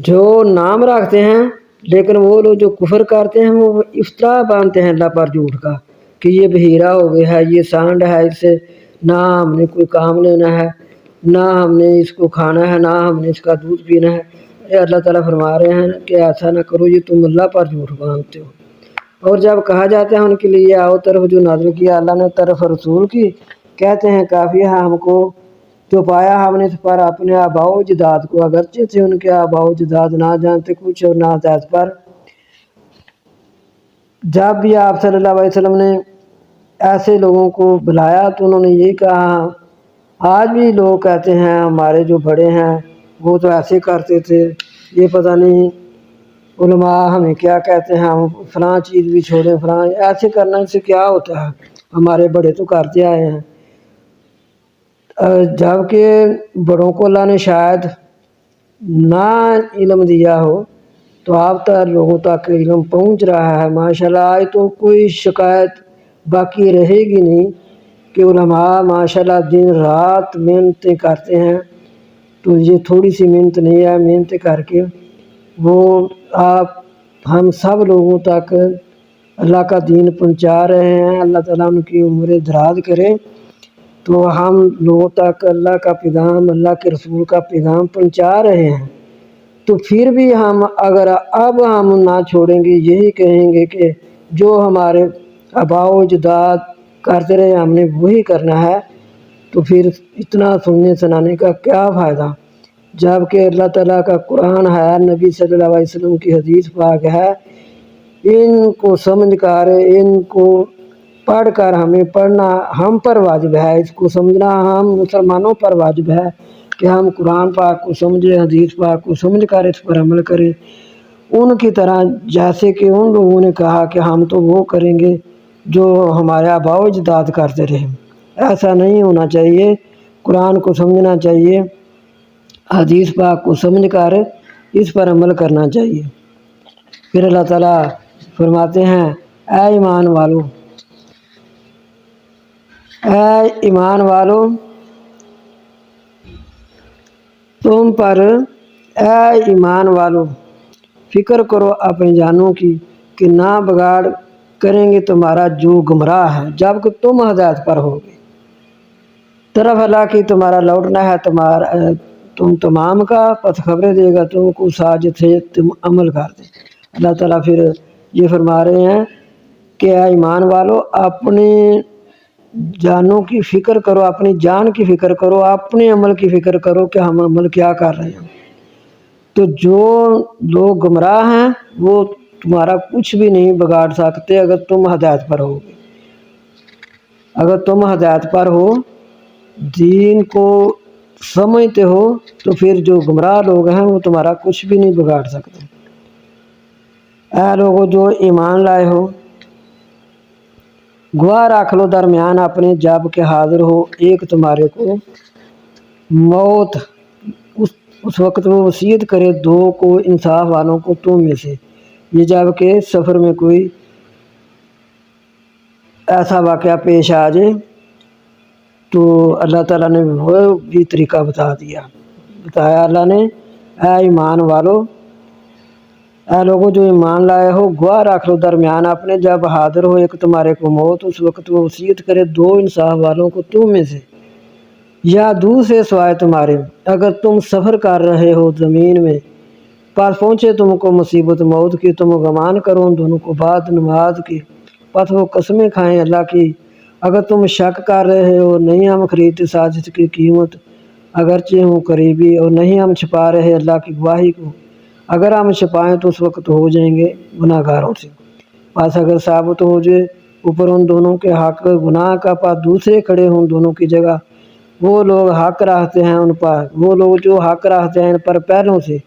جو نام رکھتے ہیں لیکن وہ لوگ جو کفر کرتے ہیں وہ افطرا باندھتے ہیں اللہ پر جھوٹ کا کہ یہ بحیرہ ہو گیا ہے، یہ سانڈ ہے، اس سے نہ ہم نے کوئی کام لینا ہے، نہ ہم نے اس کو کھانا ہے، نہ ہم نے اس کا دودھ پینا ہے۔ یہ اللہ تعالیٰ فرما رہے ہیں کہ ایسا نہ کرو، یہ تم اللہ پر جھوٹ باندھتے ہو۔ اور جب کہا جاتا ہے ان کے لیے آؤ طرف جو نازل کیا اللہ نے طرف رسول کی، کہتے ہیں کافی ہے ہم کو جو پایا ہم نے اس پر اپنے آباء و اجداد کو، اگرچہ تھے ان کے آباء و اجداد نہ جانتے کچھ اور نہ ذات پر۔ جب بھی آپ صلی اللہ علیہ وسلم نے ایسے لوگوں کو بلایا تو انہوں نے یہ کہا، آج بھی لوگ کہتے ہیں ہمارے جو بڑے ہیں وہ تو ایسے کرتے تھے، یہ پتہ نہیں علماء ہمیں کیا کہتے ہیں، ہم فلاں چیز بھی چھوڑیں، فلاں ایسے کرنے سے کیا ہوتا ہے، ہمارے بڑے تو کرتے آئے ہیں۔ جب کہ بڑوں کو اللہ نے شاید نہ علم دیا ہو تو اب تک لوگوں تک علم پہنچ رہا ہے ماشاءاللہ۔ آج تو کوئی شکایت باقی رہے گی نہیں کہ علماء ماشاءاللہ دن رات محنتیں کرتے ہیں، تو یہ تھوڑی سی محنت نہیں ہے، محنت کر کے وہ آپ ہم سب لوگوں تک اللہ کا دین پہنچا رہے ہیں۔ اللہ تعالیٰ ان کی عمریں دراز کرے تو ہم لوگوں تک اللہ کا پیغام، اللہ کے رسول کا پیغام پہنچا رہے ہیں، تو پھر بھی ہم اگر اب ہم نہ چھوڑیں گے، یہی کہیں گے کہ جو ہمارے آباء و اجداد کرتے رہے ہم نے وہی کرنا ہے، تو پھر اتنا سننے سنانے کا کیا فائدہ، جب کہ اللہ تعالیٰ کا قرآن ہے، نبی صلی اللہ علیہ وسلم کی حدیث پاک ہے، ان کو سمجھ کر، ان کو پڑھ کر ہمیں پڑھنا ہم پر واجب ہے، اس کو سمجھنا ہم مسلمانوں پر واجب ہے کہ ہم قرآن پاک کو سمجھیں، حدیث پاک کو سمجھ کر اس پر عمل کریں، ان کی طرح جیسے کہ ان لوگوں نے کہا کہ ہم تو وہ کریں گے جو ہمارے آباء و اجداد کرتے رہے۔ ایسا نہیں ہونا چاہیے، قرآن کو سمجھنا چاہیے، حدیث پاک کو سمجھ کر اس پر عمل کرنا چاہیے۔ پھر اللہ تعالیٰ فرماتے ہیں، اے ایمان والو، اے ایمان والو تم پر، اے ایمان والو فکر کرو اپنی جانوں کی کہ نہ بگاڑ کریں گے تمہارا جو گمراہ ہے جب کہ تم ہدایت پر ہوگے۔ طرف اللہ کی تمہارا لوٹنا ہے، تم تمام کا پس خبریں دے گا تم کو ساجد سے تم عمل کر دیں۔ اللہ تعالیٰ پھر یہ فرما رہے ہیں کہ اے ایمان والو اپنی جانوں کی فکر کرو، اپنی جان کی فکر کرو، اپنے عمل کی فکر کرو کہ ہم عمل کیا کر رہے ہیں۔ تو جو لوگ گمراہ ہیں وہ تمہارا کچھ بھی نہیں بگاڑ سکتے اگر تم ہدایت پر ہو۔ اگر تم ہدایت پر ہو، دین کو سمجھتے ہو، تو پھر جو گمراہ لوگ ہیں وہ تمہارا کچھ بھی نہیں بگاڑ سکتے۔ اے لوگو جو ایمان لائے ہو، گواہ رکھ لو درمیان اپنے جب کہ حاضر ہو ایک تمہارے کو موت، اس وقت وہ وصیت کرے دو کو انصاف والوں کو تم میں سے، یہ جب کہ سفر میں کوئی ایسا واقعہ پیش آ جائے تو اللہ تعالیٰ نے وہ بھی طریقہ بتایا اللہ نے، اے ایمان والو، اے لوگوں جو ایمان لائے ہو، گواہ رکھ لو درمیان اپنے جب حاضر ہو ایک تمہارے کو موت، اس وقت وہ وصیت کرے دو انصاف والوں کو تم میں سے یا دوسرے سوائے تمہارے، اگر تم سفر کر رہے ہو زمین میں، پاس پہنچے تم کو مصیبت موت کی، تم گمان کرو ان دونوں کو بعد نماز کی، پس وہ قسمیں کھائیں اللہ کی، اگر تم شک کر رہے ہو نہیں ہم خریدتے سازش کی قیمت اگرچہ ہوں قریبی، اور نہیں ہم چھپا رہے اللہ کی گواہی کو، اگر ہم چھپائیں تو اس وقت ہو جائیں گے گناہ گاروں سے، پس اگر ثابت ہو جائے اوپر ان دونوں کے حق گناہ کا، پاس دوسرے کھڑے ہوں دونوں کی جگہ، وہ لوگ حق رکھتے ہیں ان پر، وہ لوگ جو حق رکھتے ہیں ان پر پہلوں سے،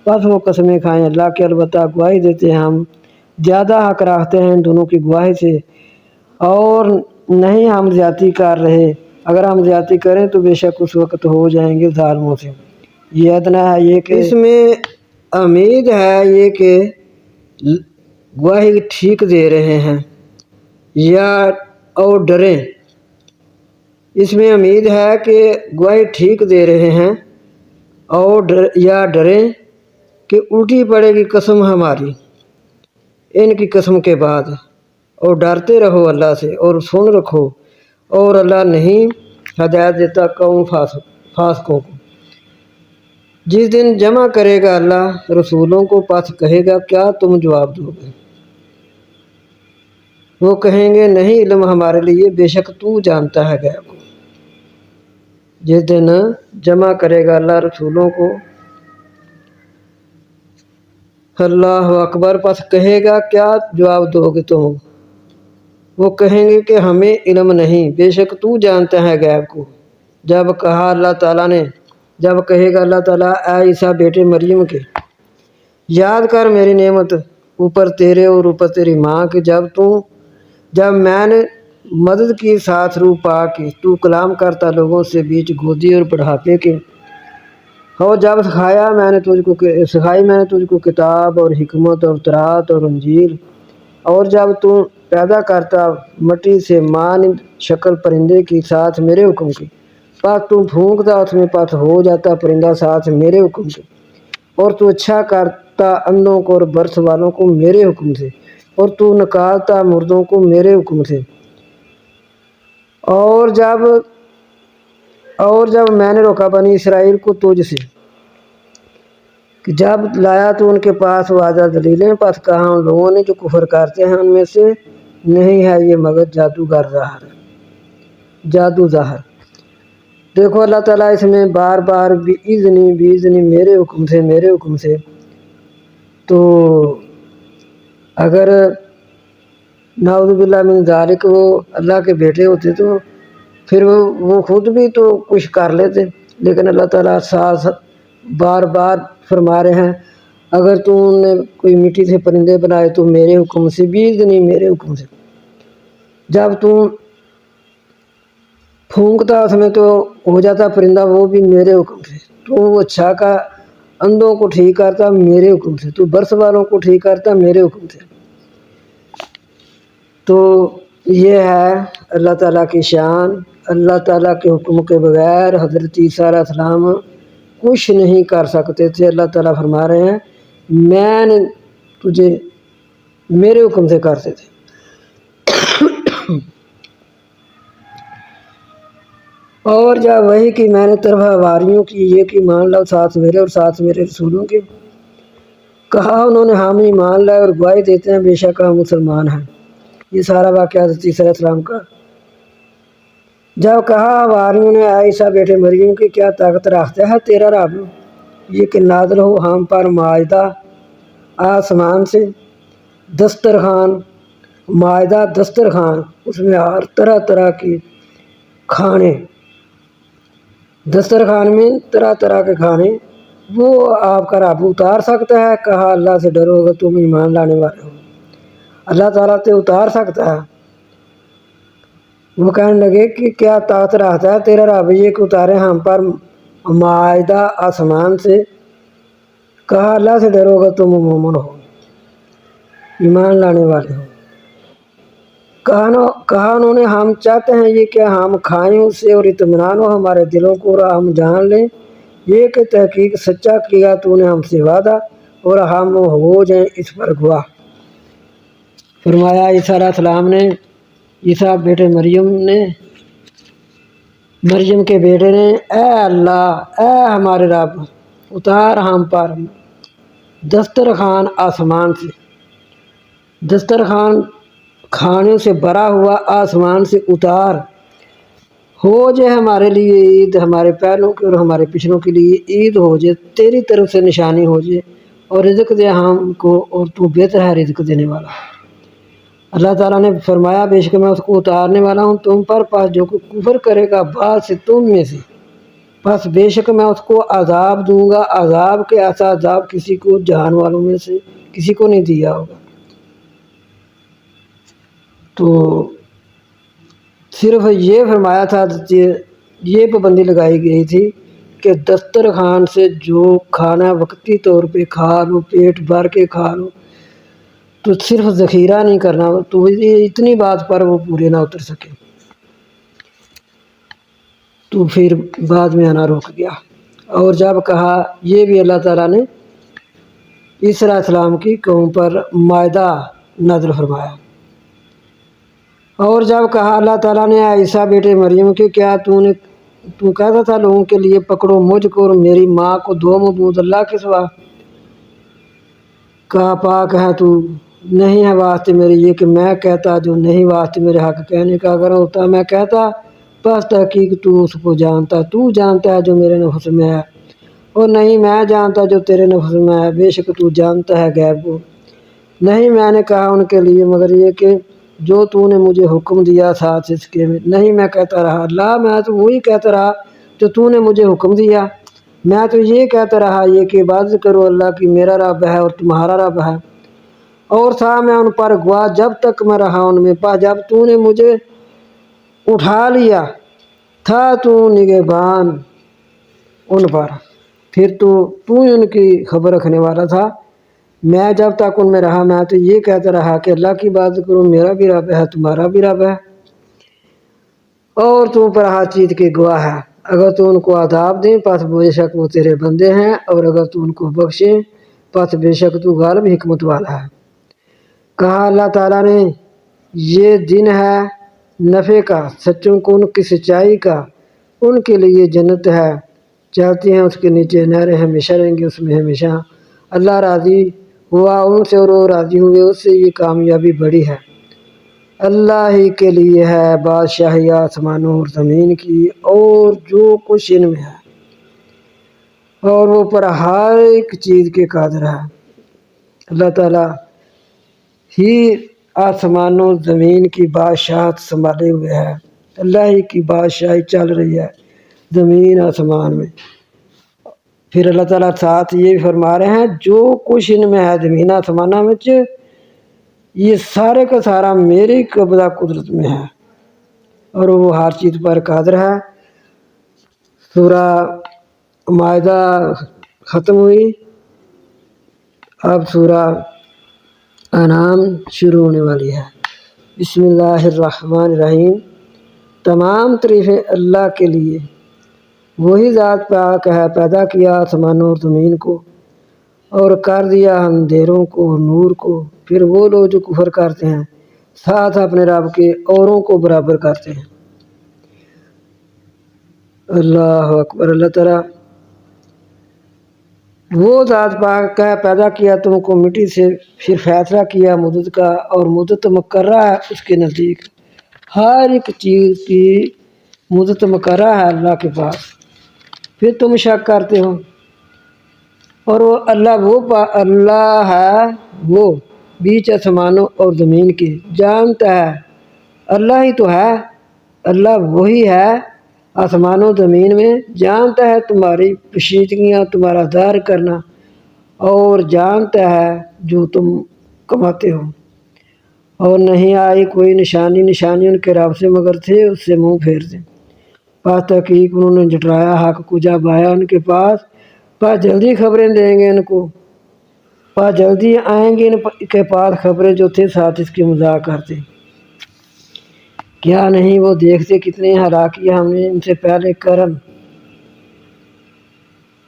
پس وہ قسمیں کھائیں اللہ کے، البتہ گواہی دیتے ہیں ہم زیادہ حق رکھتے ہیں ان دونوں کی گواہی سے، اور نہیں ہم زیادتی کر رہے، اگر ہم زیادتی کریں تو بے شک اس وقت ہو جائیں گے ظالموں سے۔ یہ ادنا ہے یہ کہ اس میں امید ہے یہ کہ گواہی ٹھیک دے رہے ہیں یا اور ڈریں۔ اس میں امید ہے کہ گواہی ٹھیک دے رہے ہیں اور یا ڈریں کہ الٹی پڑے گی قسم ہماری ان کی قسم کے بعد، اور ڈرتے رہو اللہ سے اور سن رکھو، اور اللہ نہیں ہدایت دیتا قوم فاسقوں کو۔ جس دن جمع کرے گا اللہ رسولوں کو، پس کہے گا کیا تم جواب دو گے؟ وہ کہیں گے نہیں علم ہمارے لیے، بے شک تو جانتا ہے غیب کو۔ جس دن جمع کرے گا اللہ رسولوں کو، اللہ اکبر، پس کہے گا کیا جواب دو گے تم؟ وہ کہیں گے کہ ہمیں علم نہیں، بے شک تو جانتا ہے غیب کو۔ جب کہا اللہ تعالیٰ نے، جب کہے گا اللہ تعالیٰ اے عیسیٰ بیٹے مریم کے، یاد کر میری نعمت اوپر تیرے اور اوپر تیری ماں کی، جب میں نے مدد کی ساتھ روح پاک کی، تو کلام کرتا لوگوں سے بیچ گودی اور بڑھاپے کے، اور جب سکھائی میں نے تجھ کو کتاب اور حکمت اور تورات اور انجیل، اور جب تو پیدا کرتا مٹی سے مانند شکل پرندے کی ساتھ میرے حکم کی، پس تو پھونکتا اس میں پس ہو جاتا پرندہ ساتھ میرے حکم کے، اور تو اچھا کرتا اندھوں کو اور برس والوں کو میرے حکم سے، اور تو نکالتا مردوں کو میرے حکم سے، اور جب میں نے روکا بنی اسرائیل کو تجھ سے کہ جب لایا تو ان کے پاس واضح دلیلیں، پس کہا ان لوگوں نے جو کفر کرتے ہیں ان میں سے نہیں ہے یہ مگر جادو ظاہر۔ دیکھو اللہ تعالیٰ اس میں بار بار بھی میرے حکم سے، تو اگر نعوذ باللہ من ذالک وہ اللہ کے بیٹے ہوتے تو پھر وہ خود بھی تو کچھ کر لیتے، لیکن اللہ تعالیٰ بار بار فرما رہے ہیں اگر تم نے کوئی مٹی سے پرندے بنائے تو میرے حکم سے، میرے حکم سے، جب تم پھونکتا اس میں تو ہو جاتا پرندہ وہ بھی میرے حکم سے، تو اچھا کا اندھوں کو ٹھیک کرتا میرے حکم سے، تو برس والوں کو ٹھیک کرتا میرے حکم سے۔ تو یہ ہے اللہ تعالیٰ کی شان۔ اللہ تعالیٰ کے حکم کے بغیر حضرت عیسیٰ علیہ السلام کچھ نہیں کر سکتے تھے۔ اللہ تعالیٰ فرما رہے ہیں میں نے تجھے میرے حکم سے کرتے تھے۔ اور جب وہی کہ میں نے طرف حواریوں کی یہ کہ مان لاؤ ساتھ میرے اور ساتھ میرے رسولوں کے، کہا انہوں نے ہم ایمان لائے اور گواہی دیتے ہیں بے شک ہم مسلمان ہیں۔ یہ سارا واقعہ حضرت عیسیٰ علیہ السلام کا۔ جب کہا حواریوں نے اے عیسیٰ بیٹے مریم کی کیا طاقت رکھتا ہے تیرا رب یہ کہ نازل ہو ہم پر مائدہ آسمان سے، دسترخوان اس میں ہر طرح طرح کی کھانے، دسترخوان میں طرح طرح کے کھانے، وہ آپ کا رب اتار سکتا ہے؟ کہا اللہ سے ڈرو اگر تم ایمان لانے والے ہو، اللہ تعالیٰ تے اتار سکتا ہے۔ وہ کہنے لگے کہ کیا طاقت رکھتا ہے تیرا رب یہ کہ اتارے ہم پر مائدہ آسمان سے؟ کہا اللہ سے ڈرو اگر تم مومن ہو، ایمان لانے والے ہو۔ کہا انہوں نے ہم چاہتے ہیں یہ کہ ہم کھائیں اس سے اور اطمینان ہو ہمارے دلوں کو اور ہم جان لیں یہ کہ تحقیق سچا کیا تو نے ہم سے وعدہ اور ہم ہو جائیں اس پر گواہ۔ فرمایا عیسیٰ علیہ السلام نے، عیسیٰ بیٹے مریم کے بیٹے نے، اے اللہ اے ہمارے رب اتار ہم پر دسترخوان آسمان سے، دسترخوان کھانے سے بھرا ہوا آسمان سے اتار، ہو جائے ہمارے لیے عید، ہمارے پہلوں کے اور ہمارے پچھلوں کے لیے عید ہو جائے، تیری طرف سے نشانی ہو جائے، اور رزق دے ہم کو اور تو بہتر ہے رزق دینے والا۔ اللہ تعالیٰ نے فرمایا بے شک میں اس کو اتارنے والا ہوں تم پر، پس جو کوئی کفر کرے گا بعد سے تم میں سے، پس بے شک میں اس کو عذاب دوں گا، عذاب کے ایسا عذاب کسی کو جہان والوں میں سے کسی کو نہیں دیا ہوگا۔ تو صرف یہ فرمایا تھا، یہ پابندی لگائی گئی تھی کہ دسترخوان سے جو کھانا وقتی طور پہ کھا لو، پیٹ بھر کے کھا لو، تو صرف ذخیرہ نہیں کرنا، تو اتنی بات پر وہ پورے نہ اتر سکے، تو پھر بعد میں آنا روک گیا۔ اور جب کہا، یہ بھی اللہ تعالیٰ نے عیسیٰ علیہ السلام کی قوم پر مائدہ نازل فرمایا۔ اور جب کہا اللہ تعالیٰ نے عیسیٰ بیٹے مریم کہ کیا تو کہتا تھا لوگوں کے لیے پکڑو مجھ کو اور میری ماں کو، دو معبود اللہ کے سوا، کہا پاک ہے تو، نہیں ہے واسطے میرے یہ کہ میں کہتا، جو نہیں واسطے میرے حق کہنے کا، اگر ہوتا میں کہتا بس تحقیق تو اس کو جانتا، تو جانتا ہے جو میرے نفس میں ہے، اور نہیں میں جانتا جو تیرے نفس میں ہے، بے شک تو جانتا ہے غیب کو۔ نہیں میں نے کہا ان کے لیے مگر یہ کہ جو تو نے مجھے حکم دیا ساتھ اس کے، نہیں میں کہتا رہا اللہ، میں تو وہی کہتا رہا جو تو نے مجھے حکم دیا، میں تو یہ کہتا رہا یہ کہ عبادت کرو اللہ کی، میرا رب ہے اور تمہارا رب ہے، اور تھا میں ان پر گواہ جب تک میں رہا ان میں، جب تو نے مجھے اٹھا لیا تھا تو نگہبان ان پر، پھر تو ہی ان کی خبر رکھنے والا تھا، میں جب تک ان میں رہا میں تو یہ کہتا رہا کہ اللہ کی بات کرو، میرا بھی رب ہے تمہارا بھی رب ہے، اور تم پر ہر چیز کے گواہ ہے، اگر تو ان کو عذاب دیں پس بے شک وہ تیرے بندے ہیں، اور اگر تو ان کو بخشیں پس بے شک تو غالب حکمت والا ہے۔ کہا اللہ تعالیٰ نے، یہ دن ہے نفع کا، سچوں کو ان کی سچائی کا، ان کے لیے جنت ہے، چلتی ہیں اس کے نیچے نہریں، ہمیشہ رہیں گے اس میں ہمیشہ، اللہ راضی ہوا ان سے اور وہ راضی ہوئے اس سے، یہ کامیابی بڑی ہے۔ اللہ ہی کے لیے ہے بادشاہی آسمانوں اور زمین کی اور جو کچھ ان میں ہے، اور وہ پر ہر ایک چیز کے قادر ہے۔ اللہ تعالیٰ ہی آسمانوں زمین کی بادشاہت سنبھالے ہوئے ہے، اللہ ہی کی بادشاہی چل رہی ہے زمین آسمان میں۔ پھر اللہ تعالیٰ ساتھ یہ بھی فرما رہے ہیں جو کچھ ان میں ہے زمین آسمانہ میں، یہ سارے کا سارا میری قبضہ قدرت میں ہے، اور وہ ہر چیز پر قادر ہے۔ سورہ مائدہ ختم ہوئی، اب سورہ انعام شروع ہونے والی ہے۔ بسم اللہ الرحمن الرحیم۔ تمام تعریفیں اللہ کے لیے، وہی ذات پاک ہے، پیدا کیا آسمانوں اور زمین کو، اور کر دیا اندھیروں کو اور نور کو، پھر وہ لوگ جو کفر کرتے ہیں ساتھ اپنے رب کے اوروں کو برابر کرتے ہیں۔ اللہ اکبر۔ اللہ تعالیٰ وہ ذات پاک ہے، پیدا کیا تم کو مٹی سے، پھر فیصلہ کیا مدت کا، اور مدت مقررہ ہے اس کے نزدیک، ہر ایک چیز کی مدت مقررہ ہے اللہ کے پاس، پھر تم شک کرتے ہو۔ اور وہ اللہ ہے وہ بیچ آسمانوں اور زمین کے، جانتا ہے، اللہ ہی تو ہے، اللہ وہی ہے آسمانوں زمین میں، جانتا ہے تمہاری پوشیدگیاں، تمہارا ظاہر کرنا، اور جانتا ہے جو تم کماتے ہو۔ اور نہیں آئی کوئی نشانی ان کے رب سے مگر تھے اس سے منہ پھیرتے، پس تحقیق انہوں نے جھٹلایا حق کو جب آیا ان کے پاس، پس جلدی خبریں دیں گے ان کو، پس جلدی آئیں گے ان کے پاس خبریں جو تھے ساتھ اس کے مذاق کرتے۔ کیا نہیں وہ دیکھتے کتنے ہلاک کیا ہم نے ان سے پہلے قرن،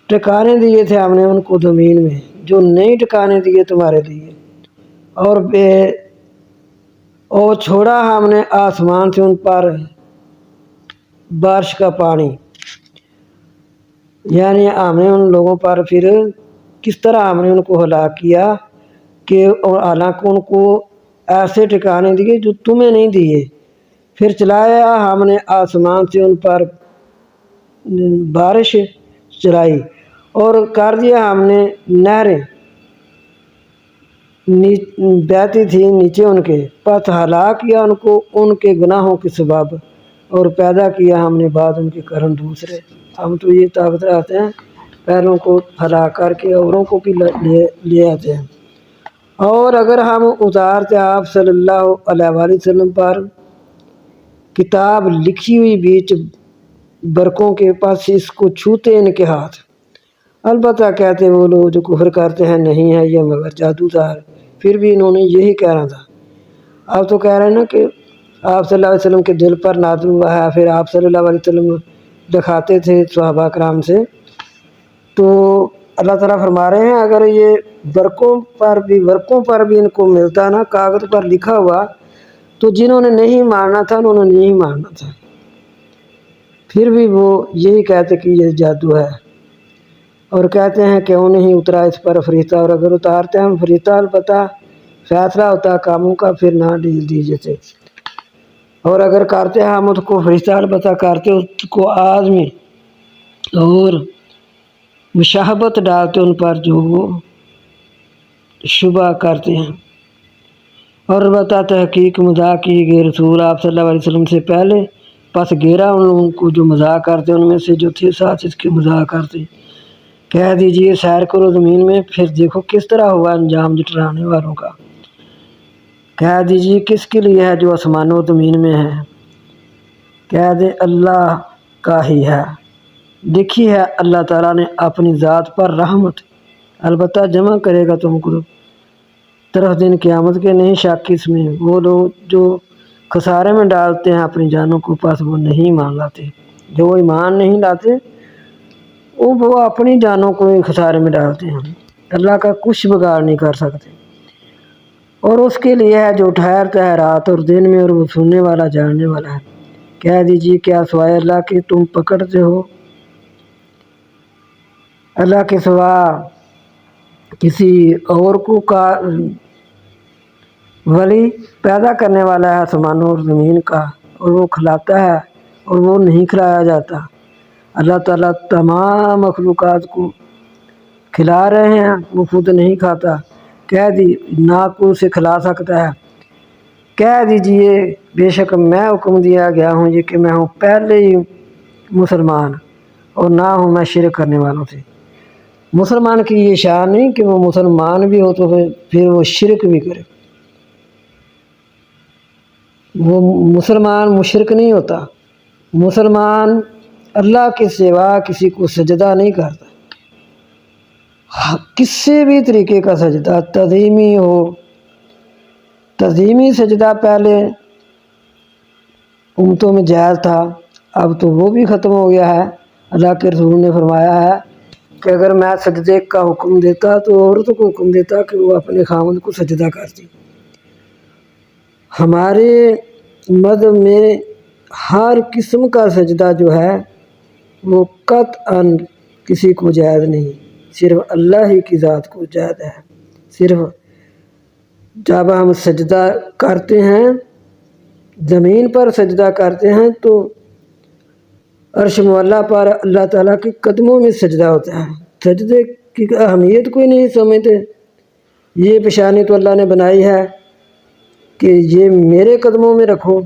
ٹھکانے دیے تھے ہم نے ان کو زمین میں جو نہیں ٹھکانے دیے تمہارے لیے، اور چھوڑا ہم نے آسمان سے ان پر بارش کا پانی، یعنی ہم نے ان لوگوں پر پھر کس طرح ہم نے ان کو ہلاک کیا کہ حالانکہ ان کو ایسے ٹھکانے دیے جو تمہیں نہیں دیے، پھر چلایا ہم نے آسمان سے ان پر بارش چلائی، اور کر دیا ہم نے نہریں بہتی تھی نیچے ان کے، پس ہلاک کیا ان کو ان کے گناہوں کے سبب، اور پیدا کیا ہم نے بعد ان کے قرن دوسرے۔ ہم تو یہ طاقت رہتے ہیں پہلوں کو ہلاک کر کے اوروں کو بھی لے آتے ہیں۔ اور اگر ہم اتارتے آپ صلی اللہ علیہ وآلہ وسلم پر کتاب لکھی ہوئی بیچ برقوں کے، پاس اس کو چھوتے ان کے ہاتھ، البتہ کہتے وہ لوگ جو کفر کرتے ہیں نہیں ہے یہ مگر جادو دار پھر بھی انہوں نے یہی کہنا تھا۔ اب تو کہہ رہے ہیں نا کہ آپ صلی اللہ علیہ وسلم کے دل پر نازل ہوا ہے، پھر آپ صلی اللہ علیہ وسلم دکھاتے تھے صحابہ کرام سے۔ تو اللہ تعالیٰ فرما رہے ہیں اگر یہ ورقوں پر بھی ان کو ملتا نا، کاغذ پر لکھا ہوا، تو جنہوں نے نہیں ماننا تھا انہوں نے نہیں ماننا تھا، پھر بھی وہ یہی کہتے کہ یہ جادو ہے، اور کہتے ہیں کیوں نہیں اترا اس پر فرشتہ، اور اگر اتارتے ہم فرشتہ البتہ فیصلہ ہوتا کاموں کا پھر نہ ڈیل دیجیے تھے، اور اگر کرتے ہم اس کو فرشتہ البتہ کرتے اس کو آزمی اور مشابہت ڈالتے ان پر جو وہ شبہ کرتے ہیں۔ اور البتہ تحقیق مذاق کی گئے رسول آپ صلی اللہ علیہ وسلم سے پہلے، پس گھیرا ان لوگوں کو جو مذاق کرتے ان میں سے جو تھے ساتھ اس کے مذاق کرتے۔ کہہ دیجئے سیر کرو زمین میں، پھر دیکھو کس طرح ہوا انجام جھٹلانے والوں کا۔ کہہ دیجئے کس کے لیے ہے جو آسمان و زمین میں ہے، کہہ دے اللہ کا ہی ہے۔ لکھی ہے اللہ تعالیٰ نے اپنی ذات پر رحمت، البتہ جمع کرے گا تم کو طرف دن قیامت کے، نہیں شک اس میں وہ لوگ جو خسارے میں ڈالتے ہیں اپنی جانوں کو، پاس وہ نہیں مان لاتے، جو ایمان نہیں لاتے وہ اپنی جانوں کو خسارے میں ڈالتے ہیں، اللہ کا کچھ بگاڑ نہیں کر سکتے۔ اور اس کے لیے ہے جو ٹھہرتا ہے رات اور دن میں، اور وہ سننے والا جاننے والا ہے۔ کہہ دیجئے کیا سوائے اللہ کے تم پکڑتے ہو؟ اللہ کے سوا کسی اور کو کا ولی پیدا کرنے والا ہے آسمانوں اور زمین کا، اور وہ کھلاتا ہے اور وہ نہیں کھلایا جاتا۔ اللہ تعالیٰ تمام مخلوقات کو کھلا رہے ہیں، وہ خود نہیں کھاتا۔ کہہ دی نہ کو اسے کھلا سکتا ہے۔ کہہ دیجئے بے شک میں حکم دیا گیا ہوں یہ کہ میں ہوں پہلے ہی مسلمان، اور نہ ہوں میں شرک کرنے والوں سے۔ مسلمان کی یہ شان نہیں کہ وہ مسلمان بھی ہو تو پھر وہ شرک بھی کرے، وہ مسلمان مشرک نہیں ہوتا۔ مسلمان اللہ کے سوا کسی کو سجدہ نہیں کرتا، کسی بھی طریقے کا سجدہ، تعظیمی ہو، تعظیمی سجدہ پہلے امتوں میں جائز تھا، اب تو وہ بھی ختم ہو گیا ہے۔ اللہ کے رسول نے فرمایا ہے کہ اگر میں سجدے کا حکم دیتا تو عورتوں کو حکم دیتا کہ وہ اپنے خاوند کو سجدہ کرتی۔ ہمارے مذہب میں ہر قسم کا سجدہ جو ہے وہ قطعاً کسی کو جائز نہیں، صرف اللہ ہی کی ذات کو جائز ہے۔ صرف جب ہم سجدہ کرتے ہیں، زمین پر سجدہ کرتے ہیں، تو عرش معلیٰ پر اللہ تعالیٰ کے قدموں میں سجدہ ہوتا ہے۔ سجدے کی اہمیت کوئی نہیں سمجھتے، یہ پیشانی تو اللہ نے بنائی ہے کہ یہ میرے قدموں میں رکھو،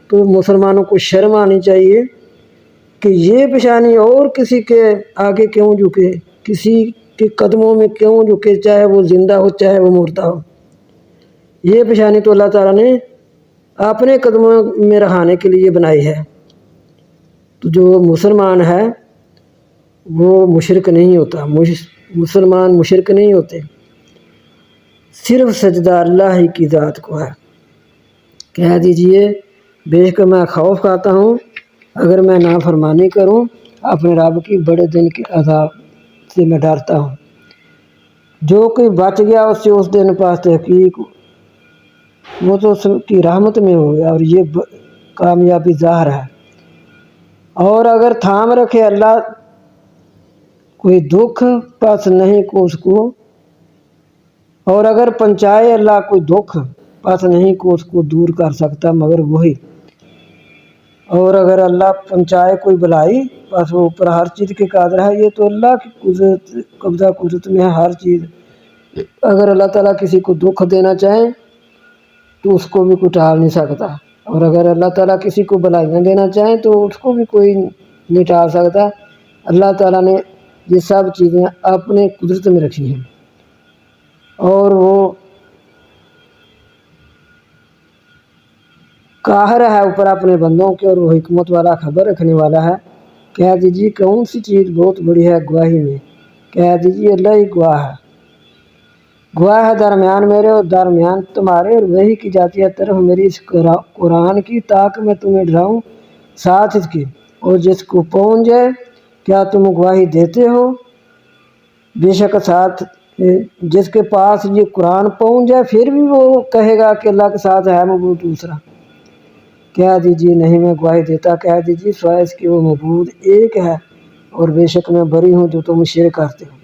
تو مسلمانوں کو شرم آنی چاہیے کہ یہ پیشانی اور کسی کے آگے کیوں جھکے، کسی کے قدموں میں کیوں جھکے، چاہے وہ زندہ ہو چاہے وہ مردہ ہو۔ یہ پیشانی تو اللہ تعالیٰ نے اپنے قدموں میں رکھانے کے لیے بنائی ہے۔ تو جو مسلمان ہے وہ مشرک نہیں ہوتا، مسلمان مشرک نہیں ہوتے، صرف سجدہ اللہ ہی کی ذات کو ہے۔ کہہ دیجئے بے شک میں خوف کھاتا ہوں اگر میں نافرمانی کروں، اپنے رب کی بڑے دن کے عذاب سے میں ڈرتا ہوں۔ جو کوئی بچ گیا اس سے اس دن پاس تحقیق وہ تو اس کی رحمت میں ہو گیا، اور یہ کامیابی ظاہر ہے۔ اور اگر تھام رکھے اللہ کوئی دکھ پس نہیں کو اس کو، اور اگر پہنچائے اللہ کوئی دکھ پس نہیں کو اس کو دور کر سکتا مگر وہی، اور اگر اللہ پہنچائے کوئی بلائی پس وہ اوپر ہر چیز کے قادر ہے۔ یہ تو اللہ کی قدرت، قبضہ قدرت میں ہے ہر چیز۔ اگر اللہ تعالیٰ کسی کو دکھ دینا چاہیں تو اس کو بھی کوئی ٹال نہیں سکتا، اور اگر اللہ تعالیٰ کسی کو بلائیاں دینا چاہیں تو اس کو بھی کوئی نہیں ٹال سکتا۔ اللہ تعالیٰ نے یہ سب چیزیں اپنے قدرت میں رکھی ہیں، اور وہ قاہر ہے اوپر اپنے بندوں کے، اور وہ حکمت والا خبر رکھنے والا ہے۔ کہہ دیجیے کون سی چیز بہت بڑی ہے گواہی میں، کہہ دیجیے اللہ ہی گواہ ہے۔ گواہ ہے درمیان میرے اور درمیان تمہارے، اور وہی کی جاتی ہے طرف میری اس قرآن کی، تاکہ میں تمہیں ڈراؤں ساتھ اس کے، اور جس کو پہنچ جائے کیا تم گواہی دیتے ہو؟ بے شک ساتھ جس کے پاس یہ قرآن پہنچ جائے پھر بھی وہ کہے گا کہ اللہ کے ساتھ ہے معبود دوسرا، کہہ دیجیے نہیں میں گواہی دیتا، کہہ دیجیے سوائے اس کے وہ معبود ایک ہے، اور بے شک میں بری ہوں جو تم شرک کرتے ہو۔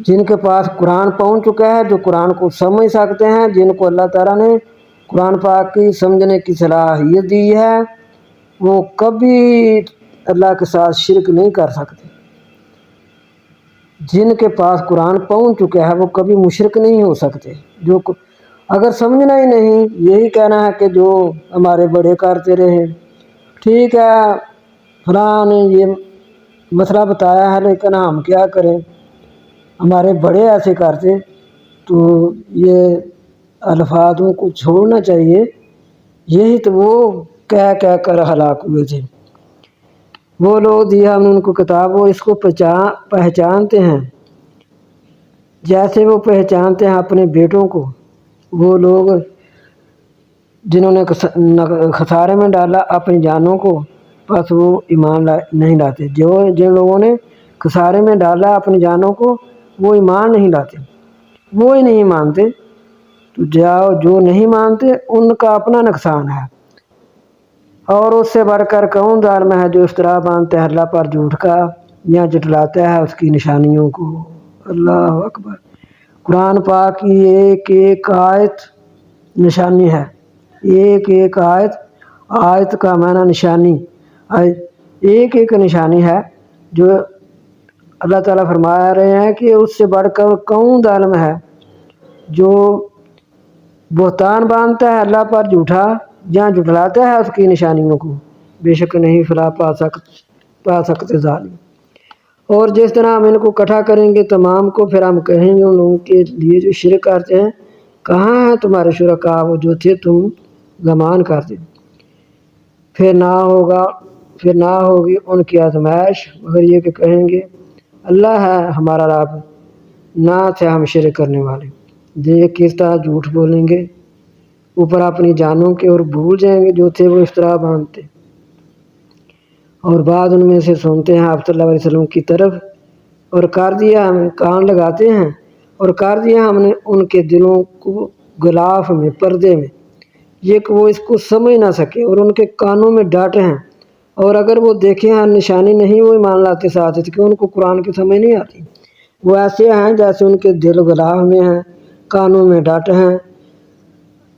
جن کے پاس قرآن پہنچ چکا ہے، جو قرآن کو سمجھ سکتے ہیں، جن کو اللہ تعالیٰ نے قرآن پاک کی سمجھنے کی صلاحیت دی ہے، وہ کبھی اللہ کے ساتھ شرک نہیں کر سکتے۔ جن کے پاس قرآن پہنچ چکا ہے وہ کبھی مشرک نہیں ہو سکتے۔ جو اگر سمجھنا ہی نہیں، یہی کہنا ہے کہ جو ہمارے بڑے کرتے رہے، ٹھیک ہے فلاں نے یہ مسئلہ بتایا ہے لیکن ہم کیا کریں، ہمارے بڑے ایسے کرتے، تو یہ الفاظوں کو چھوڑنا چاہیے۔ یہی تو وہ کہہ کر ہلاک ہوئے تھے۔ وہ لوگ دیا ہم نے ان کو کتاب، وہ اس کو پہچانتے ہیں جیسے وہ پہچانتے ہیں اپنے بیٹوں کو۔ وہ لوگ جنہوں نے خسارے میں ڈالا اپنی جانوں کو، بس وہ ایمان نہیں لاتے۔ جن لوگوں نے خسارے میں ڈالا اپنی جانوں کو، وہ ایمان نہیں لاتے، وہ ہی نہیں مانتے۔ تو جو نہیں مانتے ان کا اپنا نقصان ہے۔ اور اس سے بڑھ کر کون ظالم ہے جو افطرا باندھتا ہے اللہ پر جھوٹ کا، یا جٹلاتا ہے اس کی نشانیوں کو۔ اللہ اکبر۔ قرآن پاک کی ایک ایک آیت نشانی ہے، ایک ایک آیت کا معنی نشانی، ایک ایک نشانی ہے جو اللہ تعالیٰ فرما رہے ہیں کہ اس سے بڑھ کر کون ظالم ہے جو بہتان باندھتا ہے اللہ پر جھوٹا، جہاں جھٹلاتا ہے اس کی نشانیوں کو، بے شک نہیں فلاح پا سکتے ظالم۔ اور جس طرح ہم ان کو اکٹھا کریں گے تمام کو، پھر ہم کہیں گے ان لوگوں کے لیے جو شرک کرتے ہیں، کہاں ہیں تمہارے شرکاء وہ جو تھے تم گمان کرتے؟ پھر نہ ہوگی ان کی آزمائش مگر یہ کہ کہیں گے اللہ ہے ہمارا رب، نہ تھے ہم شرک کرنے والے۔ دیکھ کس طرح جھوٹ بولیں گے اوپر اپنی جانوں کے، اور بھول جائیں گے جو تھے وہ افطرا باندھتے۔ اور بعد ان میں سے سنتے ہیں آپ صلی اللہ علیہ وسلم کی طرف، اور کر دیا ہم کان لگاتے ہیں، اور کر دیا ہم نے ان کے دلوں کو غلاف میں، پردے میں، یہ کہ وہ اس کو سمجھ نہ سکے، اور ان کے کانوں میں ڈاٹے ہیں، اور اگر وہ دیکھیں ہاں نشانی نہیں وہ ایمان لاتے ساتھ کہ ان کو قرآن کی سمجھ نہیں آتی۔ وہ ایسے ہیں جیسے ان کے دل غلاف میں ہیں، کانوں میں ڈاٹے ہیں،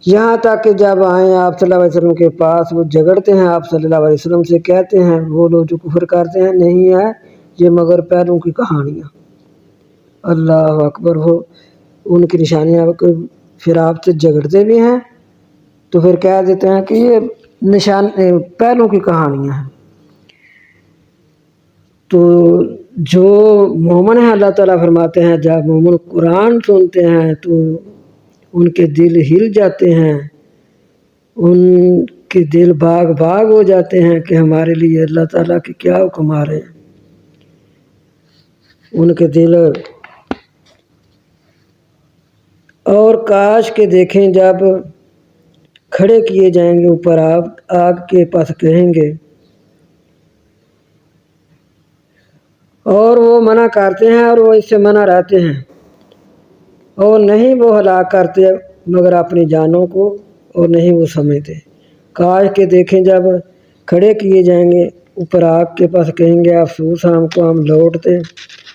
یہاں تک کہ جب آئیں آپ صلی اللہ علیہ وسلم کے پاس وہ جھگڑتے ہیں آپ صلی اللہ علیہ وسلم سے، کہتے ہیں وہ لوگ جو کفر کرتے ہیں نہیں ہے یہ مگر پہلوں کی کہانیاں۔ اللہ اکبر۔ وہ ان کی نشانیاں پھر آپ سے جھگڑتے بھی ہیں تو پھر کہہ دیتے ہیں کہ یہ پہلوں کی کہانیاں ہیں۔ تو جو مومن ہیں اللہ تعالیٰ فرماتے ہیں جب مومن قرآن سنتے ہیں تو ان کے دل ہل جاتے ہیں، ان کے دل باغ ہو جاتے ہیں کہ ہمارے لیے اللہ تعالیٰ کے کیا حکم آ رہے ہیں۔ ان کے دل اور کاش کے دیکھیں جب کھڑے کیے جائیں گے اوپر آگ کے پاس، کہیں گے، اور وہ منع کرتے ہیں اور وہ اس سے منع رہتے ہیں، اور نہیں وہ ہلاک کرتے مگر اپنی جانوں کو، اور نہیں وہ سمجھتے۔ کاش کے دیکھیں جب کھڑے کیے جائیں گے اوپر آگ کے پاس، کہیں گے افسوس ہم کو، ہم لوٹتے،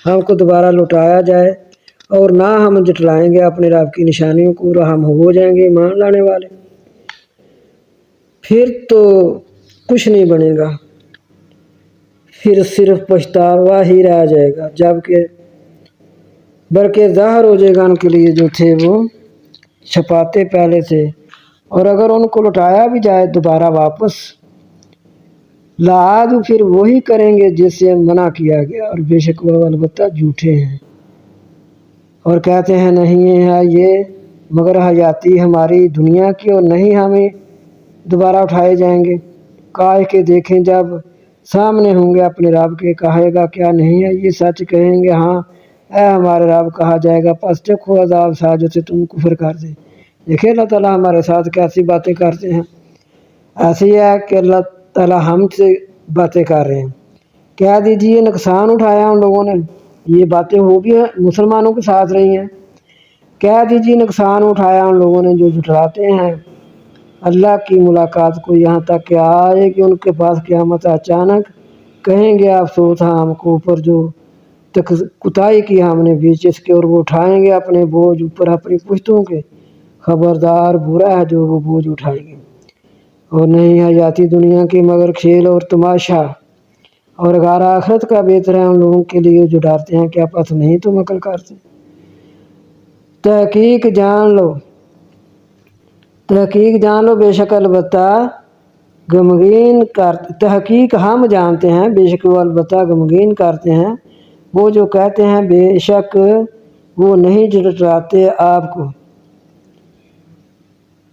ہم کو دوبارہ لوٹایا جائے، اور نہ ہم جٹلائیں گے اپنے رب کی نشانیوں کو، اور ہم ہو جائیں گے ایمان لانے والے۔ پھر تو کچھ نہیں بنے گا، پھر صرف پچھتاوا ہی رہ جائے گا، جبکہ بلکہ ظاہر ہو جائے گا ان کے لیے جو تھے وہ چھپاتے پہلے سے۔ اور اگر ان کو لوٹایا بھی جائے دوبارہ واپس، لعاد پھر وہی کریں گے جس سے منع کیا گیا، اور بے شک وہ البتہ جھوٹے ہیں۔ اور کہتے ہیں نہیں ہے یہ مگر حیاتی ہماری دنیا کی، اور نہیں ہمیں دوبارہ اٹھائے جائیں گے۔ کاش کے دیکھیں جب سامنے ہوں گے اپنے رب کے، کہے گا کیا نہیں ہے یہ سچ، کہیں گے ہاں اے ہمارے رب کہا جائے گا پس دیکھو عذاب سا جو سے تم کفر کر دے۔ دیکھیں اللہ تعالیٰ ہمارے ساتھ کیسی باتیں کرتے ہیں۔ ایسی ہے کہ اللہ تعالیٰ ہم سے باتیں کر رہے ہیں۔ کہہ دیجیے نقصان اٹھایا ان لوگوں نے، یہ باتیں وہ بھی مسلمانوں کے ساتھ رہی ہیں۔ کہہ دیجیے نقصان اٹھایا ان لوگوں نے جو جھٹلاتے ہیں اللہ کی ملاقات کو، یہاں تک کہ آئے کہ ان کے پاس قیامت اچانک، کہیں گے افسوس ہم کو اوپر جو کوتاہی کی ہم نے بیچ اس کے، اور وہ اٹھائیں گے اپنے بوجھ اوپر اپنی پشتوں کے۔ خبردار برا ہے جو وہ بوجھ اٹھائیں گے، اور نہیں حیاتی دنیا کی مگر کھیل اور تماشا، اور اگر آخرت کا بہتر ہے ان لوگوں کے لیے جو ڈرتے ہیں کیا پس نہیں تم عقل کرتے۔ تحقیق جان لو بے شک البتہ غمگین تحقیق ہم جانتے ہیں بے شک وہ البتہ غمگین کرتے ہیں وہ جو کہتے ہیں، بے شک وہ نہیں جھٹلاتے آپ کو،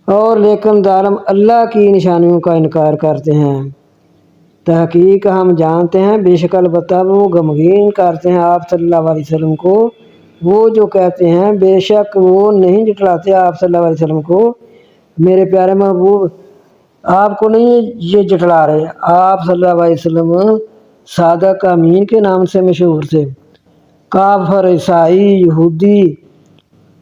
اور لیکن ظالم اللہ کی نشانیوں کا انکار کرتے ہیں۔ تحقیق ہم جانتے ہیں بے شک البتہ وہ غمگین کرتے ہیں آپ صلی اللہ علیہ وسلم کو، وہ جو کہتے ہیں بے شک وہ نہیں جھٹلاتے آپ صلی اللہ علیہ وسلم کو۔ میرے پیارے محبوب، آپ کو نہیں یہ جھٹلا رہے، آپ صلی اللہ علیہ وسلم صادق امین کے نام سے مشہور تھے۔ کافر، عیسائی، یہودی،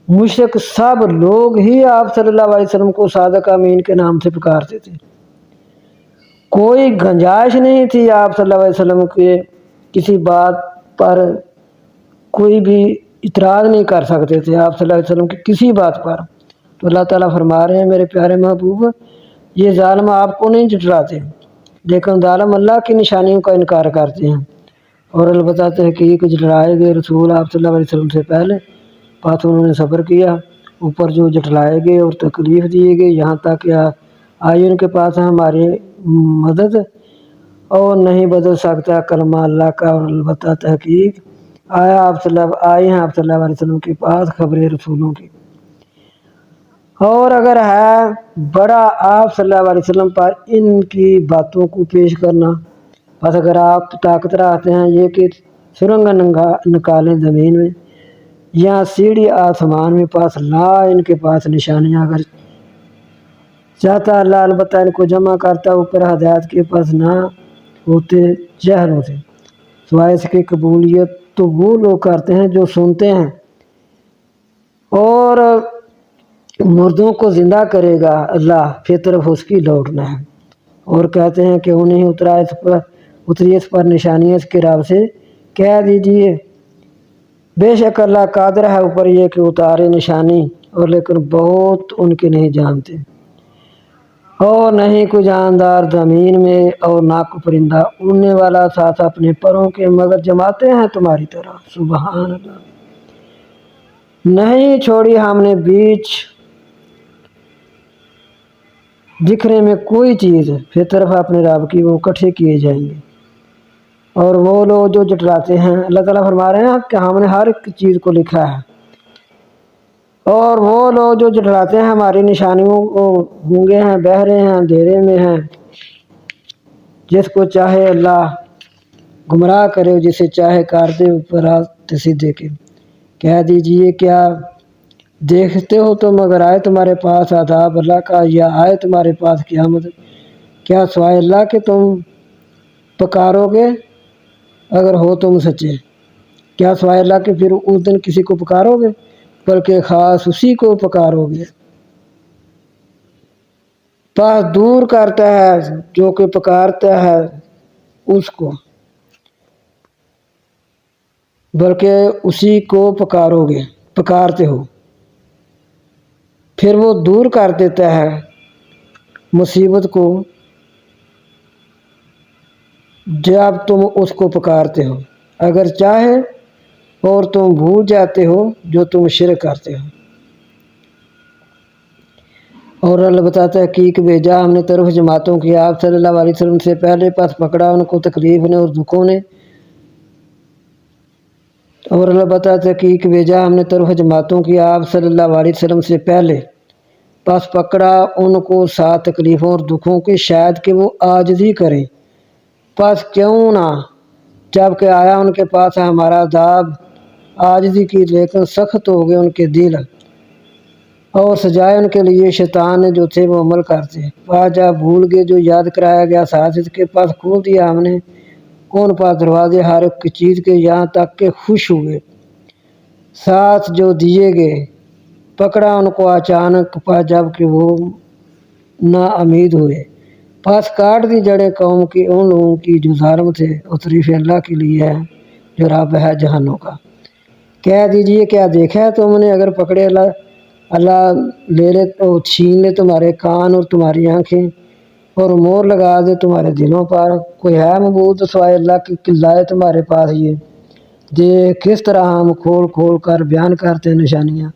مشرک سب لوگ ہی آپ صلی اللہ علیہ وسلم کو صادق امین کے نام سے پکارتے تھے۔ کوئی گنجائش نہیں تھی آپ صلی اللہ علیہ وسلم کے کسی بات پر، کوئی بھی اعتراض نہیں کر سکتے تھے آپ صلی اللہ علیہ وسلم کی کسی بات پر۔ تو اللہ تعالیٰ فرما رہے ہیں میرے پیارے محبوب، یہ ظالم آپ کو نہیں جھٹلاتے، لیکن ظالم اللہ کی نشانیوں کا انکار کرتے ہیں، اور البتہ تحقیق جھٹلائے گئے رسول آپ صلی اللہ علیہ وسلم سے پہلے، بات انہوں نے صبر کیا، اوپر جو جھٹلائے گئے اور تکلیف دیے گئے، یہاں تک کہ آئی ان کے پاس ہماری مدد، اور نہیں بدل سکتا کلمہ اللہ کا، اور البتہ تحقیق آئے ہیں آپ صلی اللہ علیہ وسلم کے پاس خبریں رسولوں کی، اور اگر ہے بڑا آپ صلی اللہ علیہ وسلم پر ان کی باتوں کو پیش کرنا، بس اگر آپ طاقت رکھتے ہیں یہ کہ سرنگ نکالیں زمین میں یا سیڑھی آسمان میں، پاس لا ان کے پاس نشانیاں، اگر چاہتا اللہ البتہ ان کو جمع کرتا اوپر ہدایت کے پاس نہ ہوتے جہل ہوتے، سوائے اس کی قبولیت تو وہ لوگ کرتے ہیں جو سنتے ہیں، اور مردوں کو زندہ کرے گا اللہ، پھر طرف اس کی لوٹنا ہے، اور کہتے ہیں کہ انہیں اتری اس پر نشانی اس کے رب سے، کہہ دیجئے بے شک اللہ قادر ہے اوپر یہ کہ اتارے نشانی، اور لیکن بہت ان کے نہیں جانتے، اور نہیں کوئی جاندار زمین میں اور نہ کوئی پرندہ اڑنے والا ساتھ اپنے پروں کے، مگر جماتے ہیں تمہاری طرح۔ سبحان اللہ، نہیں چھوڑی ہم نے بیچ بکھرے میں کوئی چیز، پھر طرف اپنے رب کی وہ اکٹھے کیے جائیں گے۔ اور وہ لوگ جو جھٹلاتے ہیں، اللہ تعالیٰ فرما رہے ہیں کہ ہم نے ہر ایک چیز کو لکھا ہے، اور وہ لوگ جو جھٹلاتے ہیں ہماری نشانیوں کو، گونگے ہیں، بہرے ہیں، اندھیرے میں ہیں، جس کو چاہے اللہ گمراہ کرے، جسے چاہے کر دے اوپر سیدھے کے۔ کہہ دیجئے کیا دیکھتے ہو تم اگر آئے تمہارے پاس عذاب اللہ کا، یا آئے تمہارے پاس قیامت، کیا سوائے اللہ کہ تم پکارو گے اگر ہو تم سچے؟ کیا سوائے اللہ کہ پھر اس دن کسی کو پکارو گے؟ بلکہ خاص اسی کو پکارو گے۔ پاس دور کرتا ہے جو کہ پکارتا ہے اس کو، بلکہ اسی کو پکارتے ہو، پھر وہ دور کر دیتا ہے مصیبت کو جب تم اس کو پکارتے ہو، اگر چاہے، اور تم بھول جاتے ہو جو تم شرک کرتے ہو۔ اور اللہ بتاتا ہے حقیق بھیجا ہم نے طرف جماعتوں کی آپ صلی اللہ علیہ وسلم سے پہلے، پس پکڑا ان کو تکلیف نے اور دکھوں نے، اور اللہ بتاتا ہے حقیق بھیجا ہم نے طرف جماعتوں کی آپ صلی اللہ علیہ وسلم سے پہلے، پس پکڑا ان کو ساتھ تکلیفوں اور دکھوں کے، شاید کہ وہ عاجزی کریں، پس کیوں نہ جب کہ آیا ان کے پاس ہمارا عذاب عاجزی کی، لیکن سخت ہو گئے ان کے دل اور سجائے ان کے لیے شیطان نے جو تھے وہ عمل کرتے۔ پاس جب بھول گئے جو یاد کرایا گیا ساتھ کے پاس کھول دیا ہم نے ان پاس دروازے ہر ایک چیز کے، یہاں تک کہ خوش ہوئے ساتھ جو دیے گئے۔ پکڑا ان کو اچانک پاس جب کہ وہ نا امید ہوئے، پاس کاٹ دی جڑیں قوم کی ان لوگوں کی جو ظالم تھے، اور تعریف اللہ کے لیے ہے جو رب ہے جہانوں کا۔ کہہ دیجئے کیا دیکھا ہے تم نے، اگر پکڑے اللہ لے لے تو چھین لے تمہارے کان اور تمہاری آنکھیں اور مور لگا دے تمہارے دلوں پر، کوئی ہے معبود سوائے اللہ کی کہ لائے تمہارے پاس یہ؟ دیکھ کس طرح ہم کھول کھول کر بیان کرتے ہیں نشانیاں،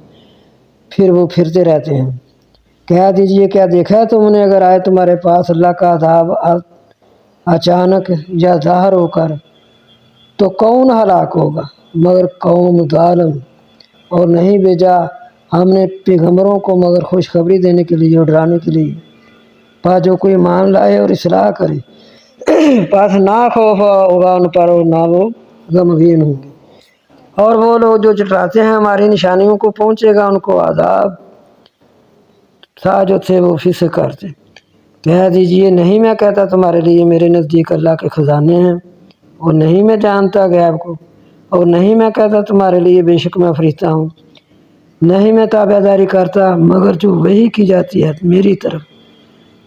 پھر وہ پھرتے رہتے ہیں۔ کہہ دیجئے کیا دیکھا ہے تم نے، اگر آئے تمہارے پاس اللہ کا عذاب اچانک یا ظاہر ہو کر تو کون ہلاک ہوگا مگر قوم ظالم؟ اور نہیں بھیجا ہم نے پیغمبروں کو مگر خوشخبری دینے کے لیے اور ڈرانے کے لیے، پاس جو کوئی مان لائے اور اصلاح کرے، پاس نہ خوف ہوگا ان پر اور نہ وہ غمگین ہوں گے۔ اور وہ لوگ جو جھٹلاتے ہیں ہماری نشانیوں کو، پہنچے گا ان کو عذاب تھا جو تھے وہ فسق کرتے۔ کہہ دیجئے نہیں میں کہتا تمہارے لیے میرے نزدیک اللہ کے خزانے ہیں، اور نہیں میں جانتا غیب کو، اور نہیں میں کہتا تمہارے لیے بے شک میں فرشتہ ہوں، نہیں میں تابع داری کرتا مگر جو وحی کی جاتی ہے میری طرف۔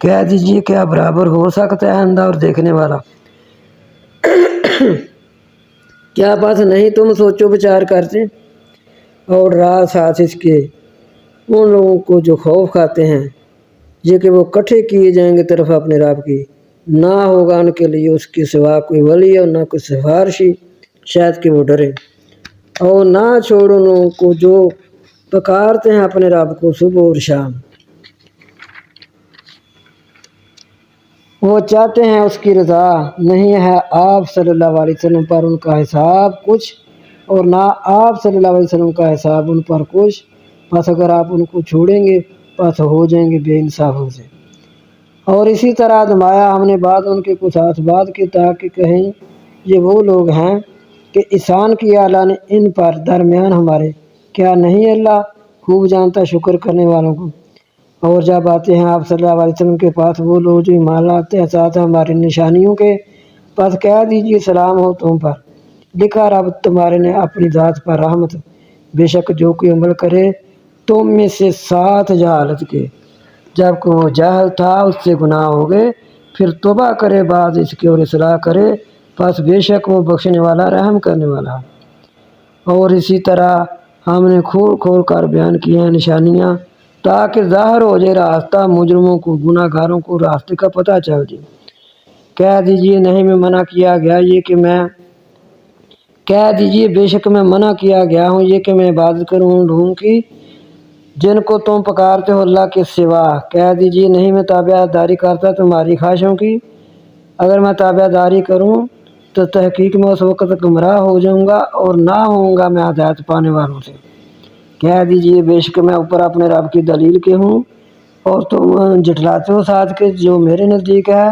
کہہ دیجئے کیا برابر ہو سکتا ہے اندھا اور دیکھنے والا؟ کیا پاس نہیں تم سوچو بچار کرتے؟ اور رات ساتھ اس کے ان لوگوں کو جو خوف کھاتے ہیں یہ کہ وہ کٹھے کیے جائیں گے طرف اپنے رب کی، نہ ہوگا ان کے لیے اس کے سوا کوئی ولی اور نہ کوئی سفارشی، شاید کہ وہ ڈرے۔ اور نہ چھوڑ ان لوگوں کو جو پکارتے ہیں اپنے رب کو صبح اور شام، وہ چاہتے ہیں اس کی رضا، نہیں ہے آپ صلی اللہ علیہ وسلم پر ان کا حساب کچھ اور نہ آپ صلی اللہ علیہ وسلم کا حساب ان پر کچھ، بس اگر آپ ان کو چھوڑیں گے بس ہو جائیں گے بے انصافوں سے۔ اور اسی طرح دمایا ہم نے بعد ان کے کچھ اسباب کی تاکہ کہیں یہ وہ لوگ ہیں کہ احسان کیا اللہ نے ان پر درمیان ہمارے، کیا نہیں اللہ خوب جانتا شکر کرنے والوں کو۔ اور جب آتے ہیں آپ صلی اللہ علیہ وسلم کے پاس وہ لوگ جو ایمان لاتے ہیں ساتھ ہماری نشانیوں کے، پس کہہ دیجئے سلام ہو تم پر، لکھا رب تمہارے نے اپنی ذات پر رحمت، بے شک جو کوئی عمل کرے تم میں سے ساتھ جہالت کے، جب کہ وہ جاہل تھا اس سے گناہ ہو گئے، پھر توبہ کرے بعد اس کے اور اصلاح کرے، پس بے شک وہ بخشنے والا رحم کرنے والا۔ اور اسی طرح ہم نے کھول کھول کر بیان کی ہیں نشانیاں تاکہ ظاہر ہو جائے راستہ، مجرموں کو گناہ گاروں کو راستے کا پتہ چل جائے۔ کہہ دیجئے نہیں میں منع کیا گیا یہ کہ میں کہہ دیجئے بے شک میں منع کیا گیا ہوں یہ کہ میں عبادت کروں ان لوگوں کی جن کو تم پکارتے ہو اللہ کے سوا۔ کہہ دیجئے نہیں میں تابع داری کرتا تمہاری خواہشوں کی، اگر میں تابع داری کروں تو تحقیق میں اس وقت گمراہ ہو جاؤں گا اور نہ ہوں گا میں ہدایت پانے والوں سے۔ کہہ دیجئے بے شک میں اوپر اپنے رب کی دلیل کے ہوں اور تم جھٹلاتے ہو ساتھ کے جو میرے نزدیک ہے،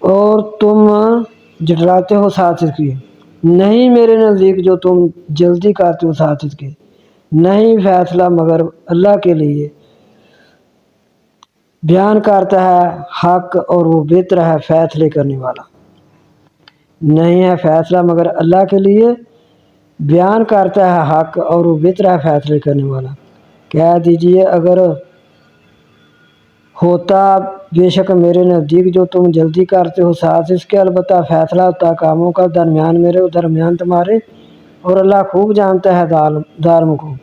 اور تم جھٹلاتے ہو ساتھ کی نہیں میرے نزدیک جو تم جلدی کرتے ہو ساتھ کے، نہیں فیصلہ مگر اللہ کے لیے بیان کرتا ہے حق اور وہ بہتر ہے فیصلے کرنے والا۔ نہیں ہے فیصلہ مگر اللہ کے لیے بیان کرتا ہے حق اور وہ بہتر ہے فیصلے کرنے والا۔ کہہ دیجئے اگر ہوتا بے شک میرے نزدیک جو تم جلدی کرتے ہو ساتھ اس کے، البتہ فیصلہ ہوتا کاموں کا درمیان میرے اور درمیان تمہارے، اور اللہ خوب جانتا ہے ظالم کو۔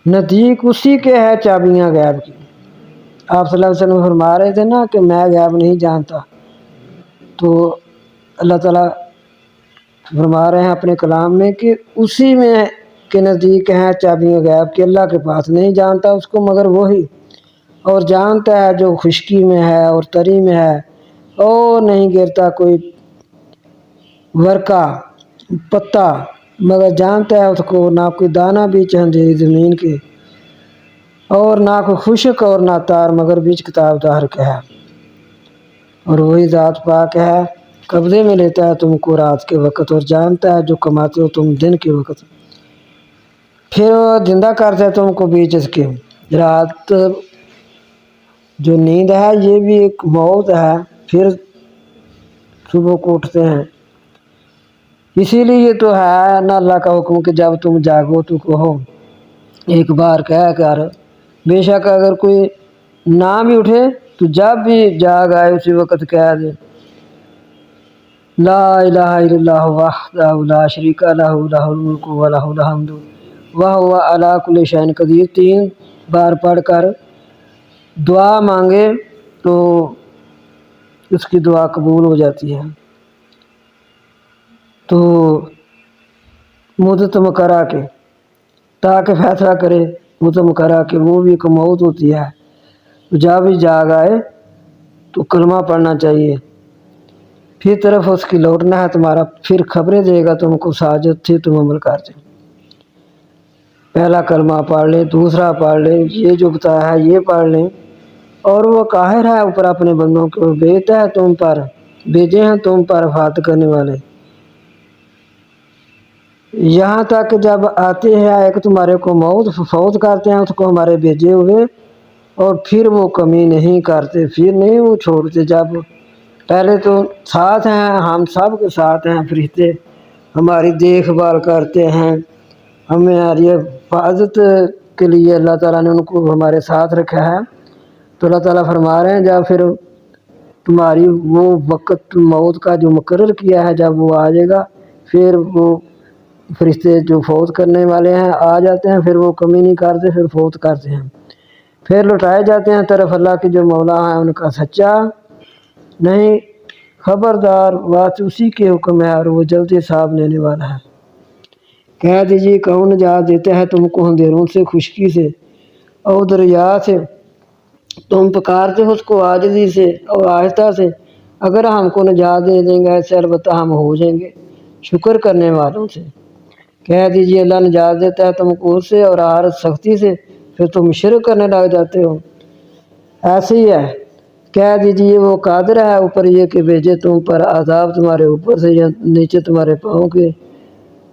نزدیک اسی کے ہے چابیاں غیب کی۔ آپ صلی اللہ علیہ وسلم فرما رہے تھے نا کہ میں غیب نہیں جانتا، تو اللہ تعالیٰ فرما رہے ہیں اپنے کلام میں کہ اسی میں کے نزدیک ہیں چابیاں غیب کی، اللہ کے پاس نہیں جانتا اس کو مگر وہی، اور جانتا ہے جو خشکی میں ہے اور تری میں ہے، اور نہیں گرتا کوئی ورقہ پتا مگر جانتا ہے اس کو، نہ کوئی دانہ بیچ اندھیری زمین کے، اور نہ کوئی خشک اور نہ تار مگر بیچ کتاب دار کا ہے۔ اور وہی ذات پاک ہے قبضے میں لیتا ہے تم کو رات کے وقت اور جانتا ہے جو کماتے ہو تم دن کے وقت، پھر وہ زندہ کرتا ہے تم کو بیچ اس کے۔ رات جو نیند ہے یہ بھی ایک موت ہے، پھر صبح کو اٹھتے ہیں۔ اسی لیے تو ہے نہ اللہ کا حکم کہ جب تم جاگو تو کہو ایک بار کہہ کر، بے شک اگر کوئی نہ بھی اٹھے تو جب بھی جاگ آئے اسی وقت کہہ دے لا الہ الا اللہ وحدہ لا شریک لہ لہ الملک و لہ الحمد وہو علی کل شیء قدیر 3 بار پڑھ کر دعا مانگے تو اس کی دعا قبول ہو جاتی ہے۔ تو مدت مقررہ کے تاکہ فیصلہ کرے، مدت مقررہ کے وہ بھی ایک موت ہوتی ہے، جب بھی جاگ آئے تو کلمہ پڑھنا چاہیے، پھر طرف اس کی لوٹنا ہے تمہارا، پھر خبریں دے گا تم کو ساجد تھی تم عمل کرتے۔ پہلا کلمہ پڑھ لیں، دوسرا پڑھ لیں، یہ جو بتایا ہے یہ پڑھ لیں، اور وہ قاہر ہے اوپر اپنے بندوں کو، بھیجتا ہے تم پر، بھیجے ہیں تم پر حفاظت کرنے والے، یہاں تک جب آتے ہیں ایک تمہارے کو موت فوت کرتے ہیں اس کو ہمارے بھیجے ہوئے، اور پھر وہ کمی نہیں کرتے، پھر نہیں وہ چھوڑتے۔ جب پہلے تو ساتھ ہیں، ہم سب کے ساتھ ہیں، فرشتے ہماری دیکھ بھال کرتے ہیں، ہماری حفاظت کے لیے اللہ تعالیٰ نے ان کو ہمارے ساتھ رکھا ہے۔ تو اللہ تعالیٰ فرما رہے ہیں جب پھر تمہاری وہ وقت موت کا جو مقرر کیا ہے جب وہ آ جائے گا، پھر وہ فرشتے جو فوت کرنے والے ہیں آ جاتے ہیں، پھر وہ کمی نہیں کرتے، پھر فوت کرتے ہیں، پھر لوٹائے جاتے ہیں طرف اللہ کے جو مولا ہیں ان کا سچا نہیں، خبردار بات اسی کے حکم ہے اور وہ جلدی حساب لینے والا ہے۔ کہہ دیجیے کون نجات دیتا ہے تم کو اندھیروں سے، خشکی سے اور دریا سے، تم پکارتے ہو اس کو عاجزی سے اور آہستہ سے، اگر ہم کو نجات دے دیں گے ایسے البتہ ہم ہو جائیں گے شکر کرنے والوں سے۔ کہہ دیجیے اللہ نجات دیتا ہے تم کو اس سے اور ہر سختی سے، پھر تم شرک کرنے لگ جاتے ہو۔ ایسے ہی ہے، کہہ دیجیے وہ قادر ہے اوپر یہ کہ بھیجے تم پر عذاب تمہارے اوپر سے یا نیچے تمہارے پاؤں کے،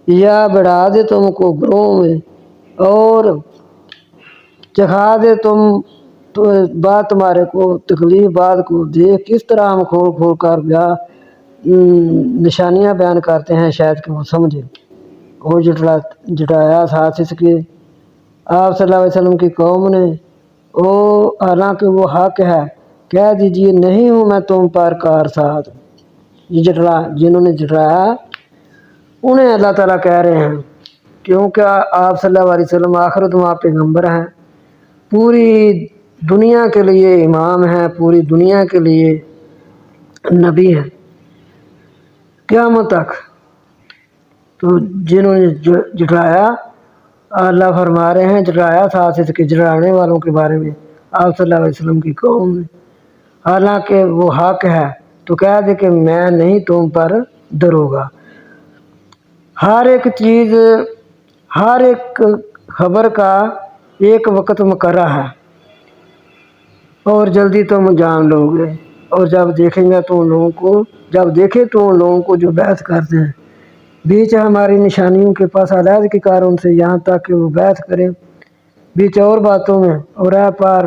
یا بڑھا دے تم کو گروہ میں اور چکھا دے تم تو بات تمہارے کو تکلیف بات کو، دیکھ کس طرح ہم کھول کھول کر نشانیاں بیان کرتے ہیں شاید کہ وہ سمجھے۔ وہ جٹایا ساتھ اس کے آپ صلی اللہ علیہ وسلم کی قوم نے، حالانکہ وہ حق ہے، کہہ دیجیے نہیں ہوں میں تم پر کارساز۔ یہ جنہوں نے جٹایا انہیں اللہ تعالیٰ کہہ رہے ہیں کیونکہ آپ صلی اللہ علیہ وسلم آخر دعا پیغمبر ہیں، پوری دنیا کے لیے امام ہیں، پوری دنیا کے لیے نبی ہیں قیامت تک۔ تو جنہوں نے جٹایا اللہ فرما رہے ہیں جٹایا ساتھ اس کے جٹانے والوں کے بارے میں آپ صلی اللہ علیہ وسلم کی قوم نے، حالانکہ وہ حق ہے تو کہہ دے کہ میں نہیں تم پر دروگا۔ ہر ایک چیز ہر ایک خبر کا ایک وقت مقررہ ہے اور جلدی تم جان لو گے، اور جب دیکھیں گے تو ان لوگوں کو جب دیکھے تو ان لوگوں کو جو بحث کرتے ہیں بیچ ہماری نشانیوں کے پاس علیحدہ کے کار ان سے، یہاں تک کہ وہ بحث کریں بیچ اور باتوں میں، اور اے پار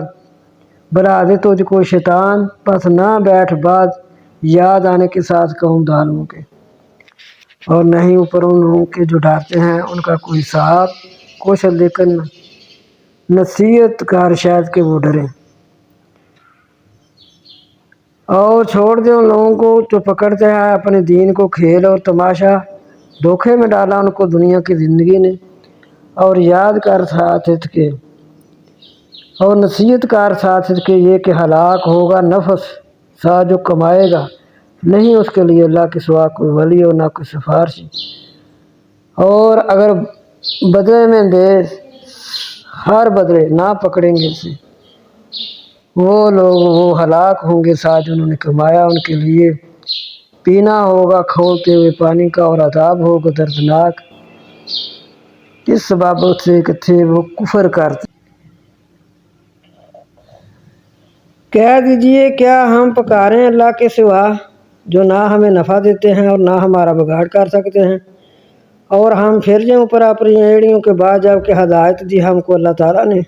بلا دے تجھ کو شیطان پس نہ بیٹھ بات یاد آنے کے ساتھ قوم ظالموں کے، اور نہیں اوپر ان لوگوں کے جو ڈرتے ہیں ان کا کوئی صاحب کچھ، لیکن نصیحت کار شاید کہ وہ ڈریں۔ اور چھوڑ دے ان لوگوں کو جو پکڑتے ہیں اپنے دین کو کھیل اور تماشا، دھوکے میں ڈالا ان کو دنیا کی زندگی نے، اور یاد کر ساتھ اس کے اور نصیحت کار ساتھ اس کے یہ کہ ہلاک ہوگا نفس سا جو کمائے گا، نہیں اس کے لیے اللہ کے سوا کوئی ولی اور نہ کوئی سفارشی، اور اگر بدلے میں دے ہر بدلے نہ پکڑیں گے اسے، وہ لوگ وہ ہلاک ہوں گے ساتھ جنہوں نے کمایا، ان کے لیے پینا ہوگا کھولتے ہوئے پانی کا اور عذاب ہوگا دردناک، اس سبب سے کہ تھے وہ کفر کرتے۔ کہہ دیجئے کیا ہم پکاریں اللہ کے سوا جو نہ ہمیں نفع دیتے ہیں اور نہ ہمارا بگاڑ کر سکتے ہیں، اور ہم پھر جائیں اوپر اپنی ایڑیوں کے بعد جب کہ ہدایت دی ہم کو اللہ تعالیٰ نے۔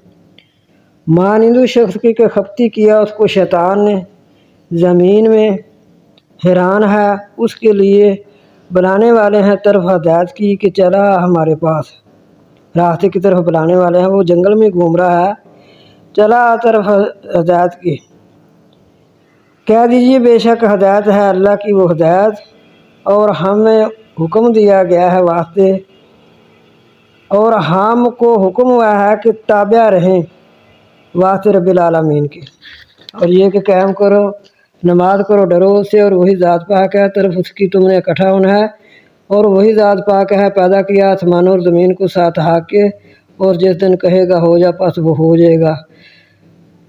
مانندو شخص کی کہ خپتی کیا اس کو شیطان نے زمین میں حیران ہے، اس کے لیے بلانے والے ہیں طرف ہدایت کی کہ چلا ہمارے پاس، راستے کی طرف بلانے والے ہیں، وہ جنگل میں گھوم رہا ہے، چلا طرف ہدایت کی۔ کہہ دیجئے بے شک ہدایت ہے اللہ کی وہ ہدایت، اور ہمیں حکم دیا گیا ہے واسطے، اور ہم کو حکم ہوا ہے کہ تابع رہیں واسطے رب العالمین کے، اور یہ کہ قائم کرو نماز کرو ڈرو اس سے، اور وہی ذات پاک ہے طرف اس کی تم نے اکٹھا ہونا ہے، اور وہی ذات پاک ہے پیدا کیا آسمانوں اور زمین کو ساتھ ہا کے، اور جس دن کہے گا ہو جا پس وہ ہو جائے گا،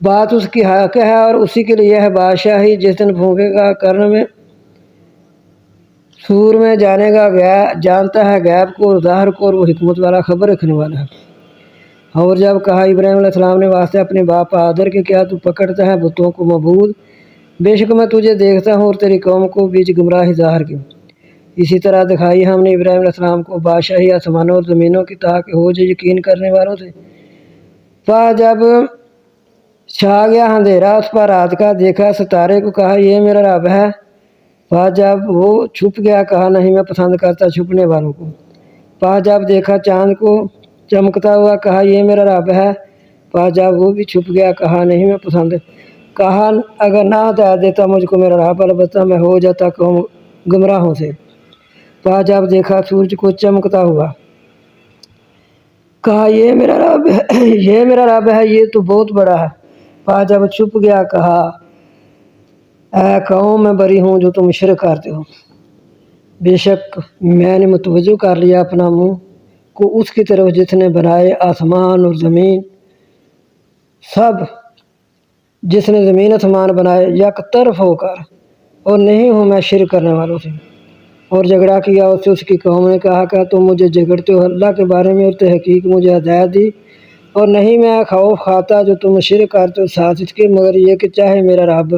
بات اس کی حق ہے اور اسی کے لیے ہے بادشاہی، جس دن پھونکے گا کرن میں سور میں جانے گا جانتا ہے غیب کو اور ظاہر کو، اور وہ حکمت والا خبر رکھنے والا ہے۔ اور جب کہا ابراہیم علیہ السلام نے واسطے اپنے باپ آدر کے کیا تو پکڑتا ہے بتوں کو معبود، بے شک میں تجھے دیکھتا ہوں اور تیری قوم کو بیچ گمراہی ظاہر کی۔ اسی طرح دکھائی ہم نے ابراہیم علیہ السلام کو بادشاہی آسمانوں اور زمینوں کی تاکہ ہو جائے یقین کرنے والوں سے۔ جب چھا گیا اندھیرا اس پر رات کا، دیکھا ستارے کو، کہا یہ میرا رب ہے، جب وہ چھپ گیا کہا نہیں میں پسند کرتا چھپنے والوں کو، جب دیکھا چاند کو چمکتا ہوا کہا یہ میرا رب ہے، جب وہ بھی چھپ گیا کہا نہیں میں پسند، کہا اگر نہ ہدایت دیتا مجھ کو میرا رب البتہ میں ہو جاتا قوم گمراہوں سے، جب دیکھا سورج کو چمکتا ہوا کہا یہ میرا رب ہے، یہ میرا رب ہے، یہ تو بہت بڑا ہے، جب چھپ گیا کہا اے قوم میں بری ہوں جو تم شرک کرتے ہو، بے شک میں نے متوجہ کر لیا اپنا منہ کو اس کی طرف جس نے بنائے آسمان اور زمین سب، جس نے زمین آسمان بنائے یک طرف ہو کر، اور نہیں ہوں میں شرک کرنے والوں سے۔ اور جھگڑا کیا اس سے اس کی قوم نے، کہا کہ تم مجھے جھگڑتے ہو اللہ کے بارے میں اور تحقیق مجھے ہدایت دی، اور نہیں میں خوف کھاتا جو تم شرک کرتے ہو ساتھ اس کے، مگر یہ کہ چاہے میرا رب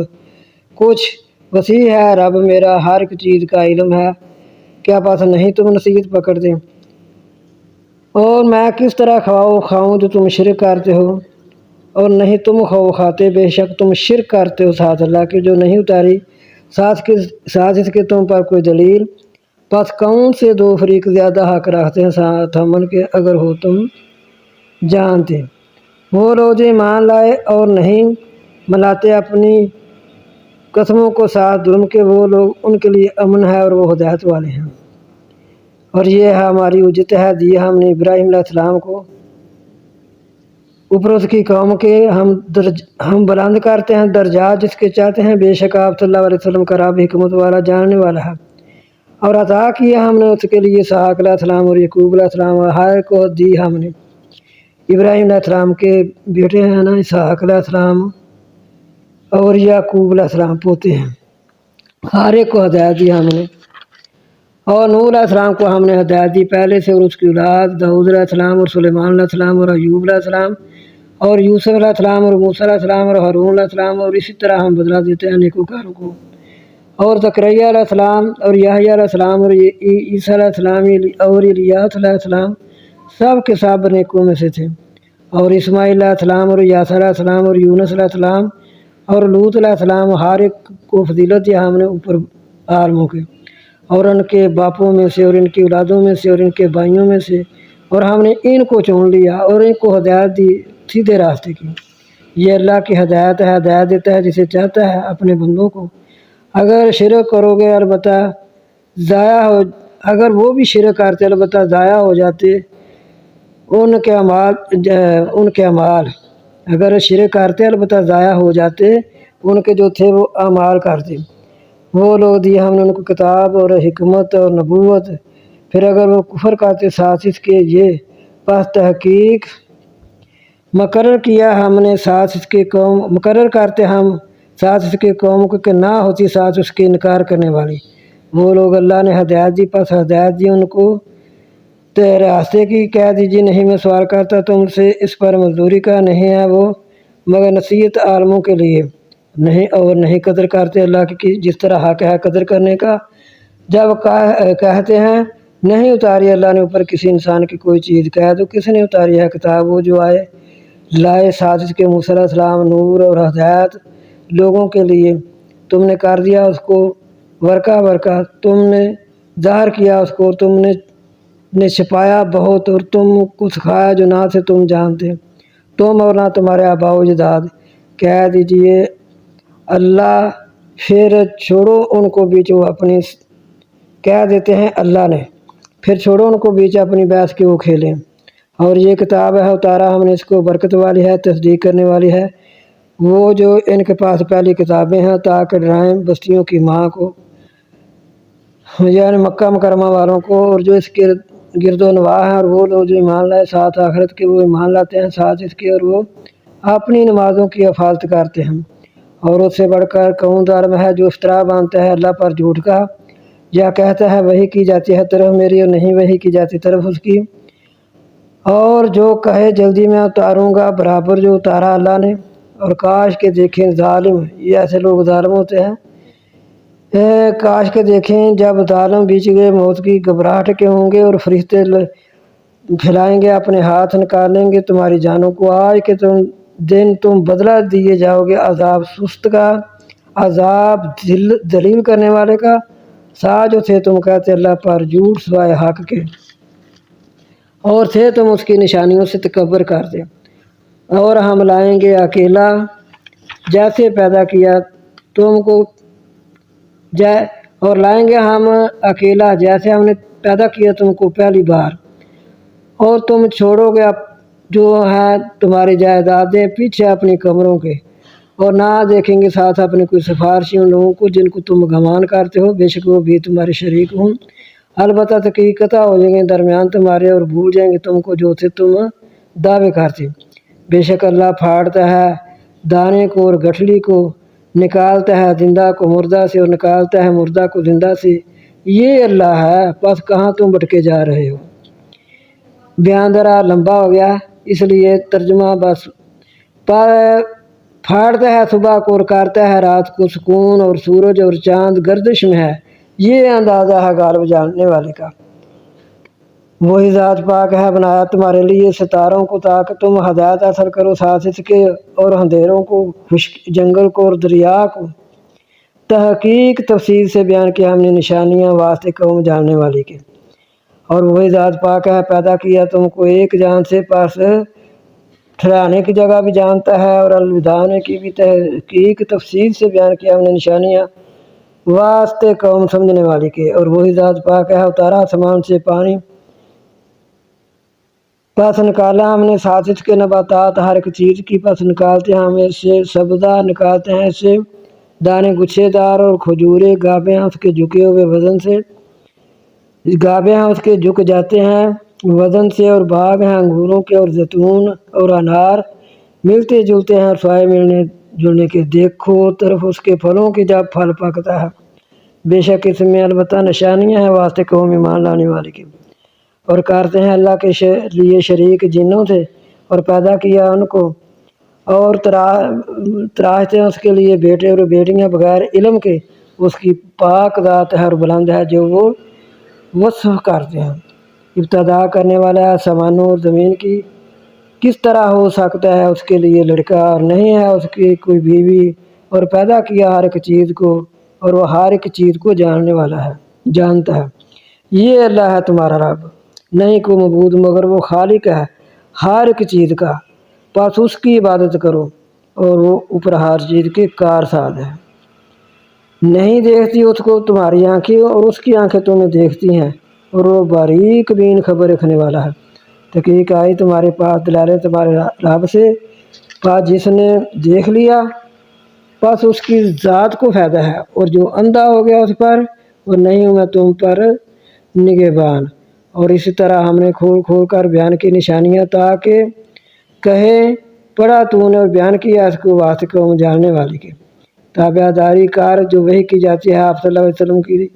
کچھ وسیع ہے، رب میرا ہر ایک چیز کا علم ہے، کیا پاس نہیں تم نصیحت پکڑ دیں، اور میں کس طرح خوف کھاؤں جو تم شرک کرتے ہو، اور نہیں تم خوف کھاتے، بے شک تم شرک کرتے ہو ساتھ اللہ کے، جو نہیں اتاری ساتھ اس کے تم پر کوئی دلیل، پس کون سے دو فریق زیادہ حق رکھتے ہیں ساتھ ہمن کے اگر ہو تم جانتے، وہ لوگ جو ایمان لائے اور نہیں ملاتے اپنی قسموں کو ساتھ ظلم کے، وہ لوگ ان کے لیے امن ہے اور وہ ہدایت والے ہیں۔ اور یہ ہے ہماری اجت ہے دی ہم نے ابراہیم علیہ السلام کو اوپر اس کی قوم کے، ہم بلند کرتے ہیں درجات جس کے چاہتے ہیں، بے شک آپ صلی اللہ علیہ وسلم کا رب حکمت والا جاننے والا ہے۔ اور عطا کیا ہم نے اس کے لیے اسحاق علیہ السلام اور یعقوب علیہ السلام، اور ہر کو دی ہم نے ابراہیم علیہ السلام کے بیٹے ہیں نا اسحاق علیہ السلام اور یعقوب علیہ السلام پوتے ہیں، ہر ایک کو ہدایت دی ہم نے۔ اور نوح علیہ السلام کو ہم نے ہدایت دی پہلے سے، اور اس کی اولاد داؤد علیہ السلام اور سلیمان علیہ السلام اور ایوب علیہ السلام اور یوسف علیہ السلام اور موسیٰ علیہ السلام اور ہارون علیہ السلام، اور اسی طرح ہم بدلہ دیتے ہیں نیکوکاروں کو، اور زکریا علیہ السلام اور یحییٰ علیہ السلام اور عیسیٰ علیہ السلام اور الیاس علیہ السلام سب کے سب نیکوں میں سے تھے، اور اسماعیل علیہ السلام اور یاسر علیہ السلام اور یونس علیہ السلام اور لوط علیہ السلام، ہر ایک کو فضیلت دیا ہم نے اوپر عالموں کے، اور ان کے باپوں میں سے اور ان کی اولادوں میں سے اور ان کے بھائیوں میں سے، اور ہم نے ان کو چن لیا اور ان کو ہدایت دی سیدھے راستے کی۔ یہ اللہ کی ہدایت ہے، ہدایت دیتا ہے جسے چاہتا ہے اپنے بندوں کو۔ اگر شرک کرو گے البتہ اگر وہ بھی شرک کرتے البتہ ضائع ہو جاتے ان کے اعمال، اگر شرک کرتے البتہ ضائع ہو جاتے ان کے جو تھے وہ اعمال کرتے، وہ لوگ دی ہم نے ان کو کتاب اور حکمت اور نبوت، پھر اگر وہ کفر کرتے ساتھ اس کے، یہ پس تحقیق مقرر کیا ہم نے ساتھ اس کے قوم، مقرر کرتے ہم ساتھ اس کے قوم کو کہ نہ ہوتی ساتھ اس کے انکار کرنے والی، وہ لوگ اللہ نے ہدایت دی پس ہدایت دی ان کو راستے کی، کہہ دیجیے نہیں میں سوال کرتا تم سے اس پر مزدوری کا، نہیں ہے وہ مگر نصیحت عالموں کے لیے، نہیں اور نہیں قدر کرتے اللہ کی جس طرح حق ہے قدر کرنے کا۔ جب کہتے ہیں نہیں اتاری اللہ نے اوپر کسی انسان کی کوئی چیز، کہہ دو کس نے اتاری ہے کتاب؟ وہ جو لائے سازش کے موسیٰ علیہ السلام نور اور ہدایت لوگوں کے لیے، تم نے کر دیا اس کو ورقہ ورقہ، تم نے ظاہر کیا اس کو، تم نے چھپایا بہت، اور تم کو سکھایا جو نہ سے تم جانتے، تم اور نہ تمہارے آباء و اجداد۔ کہہ دیجئے اللہ پھر چھوڑو ان کو بیچ وہ اپنی، کہہ دیتے ہیں اللہ نے پھر چھوڑو ان کو بیچ اپنی بحث کے وہ کھیلیں، اور یہ کتاب ہے اتارا ہم نے اس کو برکت والی ہے، تصدیق کرنے والی ہے وہ جو ان کے پاس پہلی کتابیں ہیں، تاکہ ڈرائیں بستیوں کی ماں کو یعنی مکہ مکرمہ والوں کو، اور جو اس کے گرد و نواح ہیں، اور وہ لوگ جو ایمان لائے ساتھ آخرت کے وہ ایمان لاتے ہیں ساتھ اس کے، اور وہ اپنی نمازوں کی حفاظت کرتے ہیں۔ اور اس سے بڑھ کر کون ظالم ہے جو افطرا باندھتا ہے اللہ پر جھوٹ کا، یا کہتا ہے وحی کی جاتی ہے طرف میری اور نہیں وحی کی جاتی طرف اس کی، اور جو کہے جلدی میں اتاروں گا برابر جو اتارا اللہ نے، اور کاش کے دیکھیں ظالم، یہ ایسے لوگ ظالم ہوتے ہیں، کاش کے دیکھیں جب ظالم بیچ گئے موت کی گھبراہٹ کے ہوں گے، اور فرشتے پھیلائیں گے اپنے ہاتھ، نکالیں گے تمہاری جانوں کو، آج کے تم بدلہ دیے جاؤ گے عذاب سست کا، عذاب ذلیل کرنے والے کا، جو تھے تم کہتے اللہ پر جھوٹ سوائے حق کے، اور تھے تم اس کی نشانیوں سے تکبر کرتے۔ اور ہم لائیں گے اکیلا جیسے پیدا کیا تم کو، اور لائیں گے ہم اکیلا جیسے ہم نے پیدا کیا تم کو پہلی بار، اور تم چھوڑو گے جو ہے تمہاری جائیدادیں پیچھے اپنی قبروں کے، اور نہ دیکھیں گے ساتھ اپنے کوئی سفارشی ان لوگوں کو جن کو تم گمان کرتے ہو، بے شک وہ بھی تمہارے شریک ہوں، البتہ تحقیق ہو جائیں گے درمیان تمہارے، اور بھول جائیں گے تم کو جو تھے تم دعوے کرتے۔ بے شک اللہ پھاڑتا ہے دانے کو اور گٹھلی کو، نکالتا ہے زندہ کو مردہ سے اور نکالتا ہے مردہ کو زندہ سے، یہ اللہ ہے، پس کہاں تم بھٹکے جا رہے ہو۔ بیان ذرا لمبا ہو گیا اس لیے ترجمہ بس، پھاڑتا ہے صبح کو اور کرتا ہے رات کو سکون، اور سورج اور چاند گردش میں ہے، یہ اندازہ ہے غالب جاننے والے کا۔ وہی ذات پاک ہے بنایا تمہارے لیے ستاروں کو تاکہ تم ہدایت حاصل کرو ساتھ اس کے، اور اندھیروں کو، خشک جنگل کو اور دریا کو، تحقیق تفصیل سے بیان کیا ہم نے نشانیاں واسطے قوم جاننے والے کے۔ اور وہی ذات پاک ہے پیدا کیا تم کو ایک جان سے، پس ٹھہرانے کی جگہ بھی جانتا ہے، اور الوداع کی بھی تحقیق تفصیل سے بیان کیا ہم نے نشانیاں واسطے قوم سمجھنے والے کے۔ اور وہی ذات پاک ہے اتارا آسمان سے پانی، پس نکالا ہم نے ساتھ اس کے نباتات ہر ایک چیز کی، پس نکالتے ہیں ہم اس سے سبزہ، نکالتے ہیں اس سے دانے گچھے دار، اور کھجورے گابے ہیں اس کے جھکے ہوئے وزن سے، گابے ہیں اس کے جھک جاتے ہیں وزن سے، اور باغ ہیں انگوروں کے اور زیتون اور انار ملتے جلتے ہیں، اور سوائے ملنے جلنے کے، دیکھو طرف اس کے پھلوں کی جب پھل پکتا ہے، بے شک اس میں البتہ نشانیاں ہیں واسطے قوم ایمان لانے والے کے۔ اور کرتے ہیں اللہ کے لیے شریک جنوں سے، اور پیدا کیا ان کو، اور تراشتے ہیں اس کے لیے بیٹے اور بیٹیاں بغیر علم کے، اس کی پاک ذات ہے اور بلند ہے جو وہ وصف کرتے ہیں۔ ابتدا کرنے والا ہے آسمانوں اور زمین کی، کس طرح ہو سکتا ہے اس کے لیے لڑکا، اور نہیں ہے اس کی کوئی بیوی، اور پیدا کیا ہر ایک چیز کو، اور وہ ہر ایک چیز کو جاننے والا ہے، جانتا ہے، یہ اللہ ہے تمہارا رب، نہیں کوئی معبود مگر وہ خالق ہے ہر ایک چیز کا، پس اس کی عبادت کرو، اور وہ اوپر ہر چیز کے کارساز ہے۔ نہیں دیکھتی اس کو تمہاری آنکھیں، اور اس کی آنکھیں تمہیں دیکھتی ہیں، اور وہ باریک بین خبر رکھنے والا ہے۔ تحقیق آئی تمہارے پاس دلالیں تمہارے رب سے، پس جس نے دیکھ لیا پس اس کی ذات کو فائدہ ہے، اور جو اندھا ہو گیا اس پر، اور نہیں ہوں میں تم پر نگہبان۔ اور اسی طرح ہم نے کھول کھول کر بیان کی نشانیاں تاکہ کہے پڑھا تو نے، اور بیان کیا اس کو واسطے قوم جاننے والے کے۔ تابع داری کار جو وحی کی جاتی ہے آپ صلی اللہ علیہ وسلم کی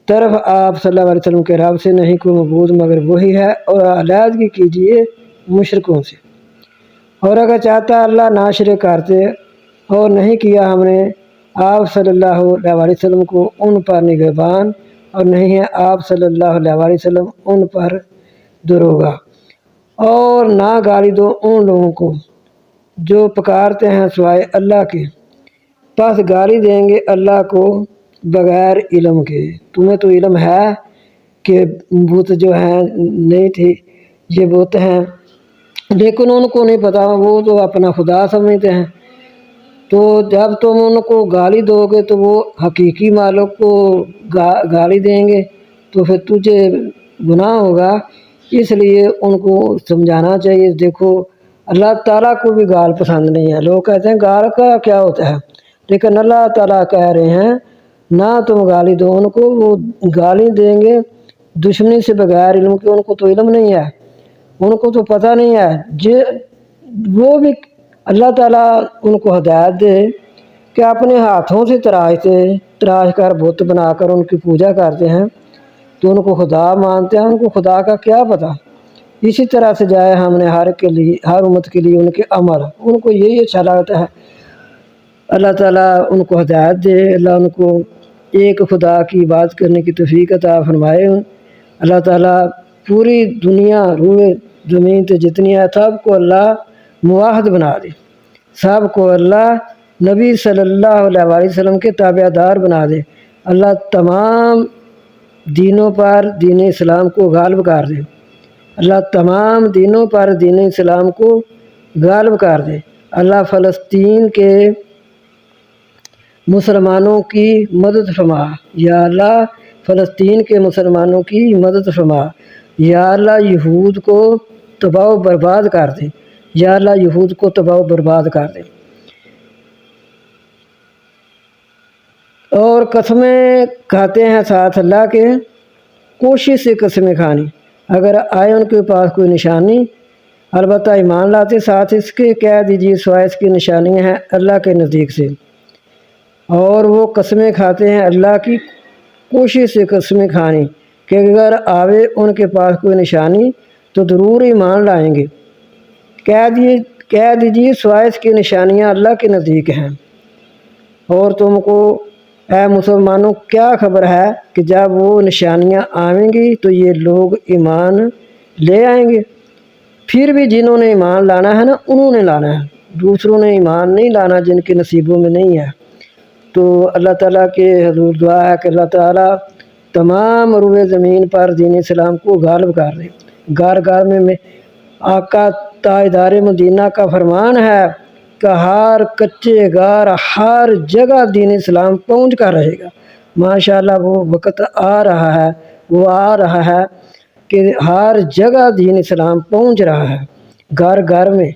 طرف، آپ صلی اللہ علیہ وسلم کے رب سے، نہیں کوئی معبود مگر وہی ہے، اور علیحدگی کیجیے مشرکوں سے۔ اور اگر چاہتا اللہ نہ شرک کرتے اور نہیں کیا ہم نے آپ صلی اللہ علیہ وسلم کو ان پر نگہبان، اور نہیں ہے آپ صلی اللہ علیہ وسلم ان پر دروغا، اور نہ گالی دو ان لوگوں کو جو پکارتے ہیں سوائے اللہ کے، پس گالی دیں گے اللہ کو بغیر علم کے۔ تمہیں تو علم ہے کہ بت جو ہیں نہیں تھی، یہ بت ہیں، لیکن ان کو نہیں پتا، وہ تو اپنا خدا سمجھتے ہیں۔ تو جب تم ان کو گالی دو گے تو وہ حقیقی مالک کو گالی دیں گے، تو پھر تجھے گناہ ہوگا۔ اس لیے ان کو سمجھانا چاہیے۔ دیکھو اللہ تعالیٰ کو بھی گال پسند نہیں ہے۔ لوگ کہتے ہیں گال کا کیا ہوتا ہے، لیکن اللہ تعالیٰ کہہ رہے ہیں نہ تم گالی دو ان کو، وہ گالی دیں گے دشمنی سے بغیر علم کے۔ ان کو تو علم نہیں ہے، ان کو تو پتہ نہیں ہے۔ وہ بھی اللہ تعالیٰ ان کو ہدایت دے کہ اپنے ہاتھوں سے تراش کر بت بنا کر ان کی پوجا کرتے ہیں، تو ان کو خدا مانتے ہیں، ان کو خدا کا کیا پتہ۔ اسی طرح سے جائے ہم نے ہر امت کے لیے ان کے عمل، ان کو یہی اچھا لگتا ہے۔ اللہ تعالیٰ ان کو ہدایت دے، اللہ ان کو ایک خدا کی بات کرنے کی توفیق عطا فرمائے۔ اللہ تعالیٰ پوری دنیا روئے زمین تے جتنی ہے سب کو اللہ موحد بنا دے، سب کو اللہ نبی صلی اللہ علیہ وسلم کے تابع دار بنا دے۔ اللہ تمام دینوں پر دین اسلام کو غالب کر دے، اللہ تمام دینوں پر دین اسلام کو غالب کر دے۔ اللہ فلسطین کے مسلمانوں کی مدد فرما، یا اللہ فلسطین کے مسلمانوں کی مدد فرما، یا اللہ یہود کو تباہ و برباد کر دے، یا اللہ یہود کو تباہ و برباد کر دے۔ اور قسمیں کھاتے ہیں ساتھ اللہ کے، کوشش سے قسمیں کھانی اگر آئے ان کے پاس کوئی نشانی، البتہ ایمان لاتے ساتھ اس کے کہہ دیجیے سوائے اس کی نشانیاں ہیں اللہ کے نزدیک سے۔ اور وہ قسمیں کھاتے ہیں اللہ کی، کوشش سے قسمیں کھانی کہ اگر آوے ان کے پاس کوئی نشانی تو ضرور ایمان لائیں گے۔ کہہ دیجیے سوائے اس کی نشانیاں اللہ کے نزدیک ہیں۔ اور تم کو اے مسلمانوں کیا خبر ہے کہ جب وہ نشانیاں آئیں گی تو یہ لوگ ایمان لے آئیں گے۔ پھر بھی جنہوں نے ایمان لانا ہے نا انہوں نے لانا ہے، دوسروں نے ایمان نہیں لانا جن کے نصیبوں میں نہیں ہے۔ تو اللہ تعالیٰ کے حضور دعا ہے کہ اللہ تعالیٰ تمام روئے زمین پر دین اسلام کو غالب کر دے۔ گھر گھر میں آقا تاجدار مدینہ کا فرمان ہے کہ ہر کچے گھر ہر جگہ دین اسلام پہنچ کر رہے گا۔ ماشاءاللہ وہ وقت آ رہا ہے کہ ہر جگہ دین اسلام پہنچ رہا ہے، گھر گھر میں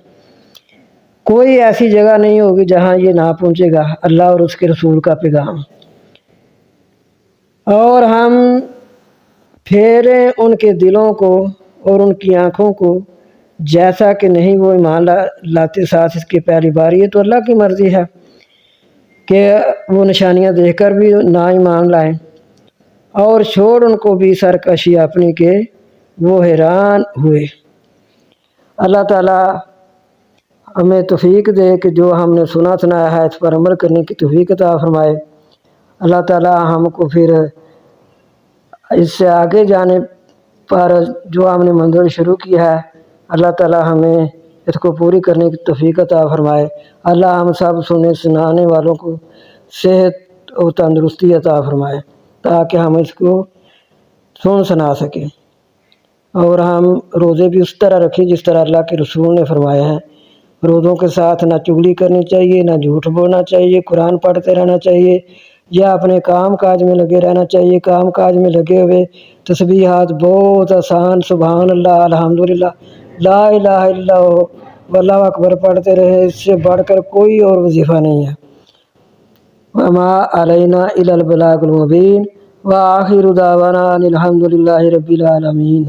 کوئی ایسی جگہ نہیں ہوگی جہاں یہ نہ پہنچے گا اللہ اور اس کے رسول کا پیغام۔ اور ہم پھیریں ان کے دلوں کو اور ان کی آنکھوں کو جیسا کہ نہیں وہ ایمان لاتے ساتھ اس کی پہلی باری ہے۔ تو اللہ کی مرضی ہے کہ وہ نشانیاں دیکھ کر بھی نہ ایمان لائیں، اور چھوڑ ان کو بھی سرکشی اپنی کے وہ حیران ہوئے۔ اللہ تعالیٰ ہمیں توفیق دے کہ جو ہم نے سنایا ہے اس پر عمل کرنے کی توفیق عطا فرمائے۔ اللہ تعالیٰ ہم کو پھر اس سے آگے جانے پر جو ہم نے منزل شروع کی ہے اللہ تعالیٰ ہمیں اس کو پوری کرنے کی توفیق عطا فرمائے۔ اللہ ہم سب سنانے والوں کو صحت اور تندرستی عطا فرمائے تاکہ ہم اس کو سنا سکیں، اور ہم روزے بھی اس طرح رکھیں جس طرح اللہ کے رسول نے فرمایا ہے۔ روزوں کے ساتھ نہ چغلی کرنی چاہیے، نہ جھوٹ بولنا چاہیے، قرآن پڑھتے رہنا چاہیے، یا اپنے کام کاج میں لگے رہنا چاہیے۔ کام کاج میں لگے ہوئے تسبیحات بہت آسان، سبحان اللہ، الحمدللہ، لا الہ الا اللہ، واللہ اکبر پڑھتے رہے، اس سے بڑھ کر کوئی اور وظیفہ نہیں ہے۔ وما علینا الا البلاغ المبین، وآخر دعوانا الحمدللہ رب العالمین۔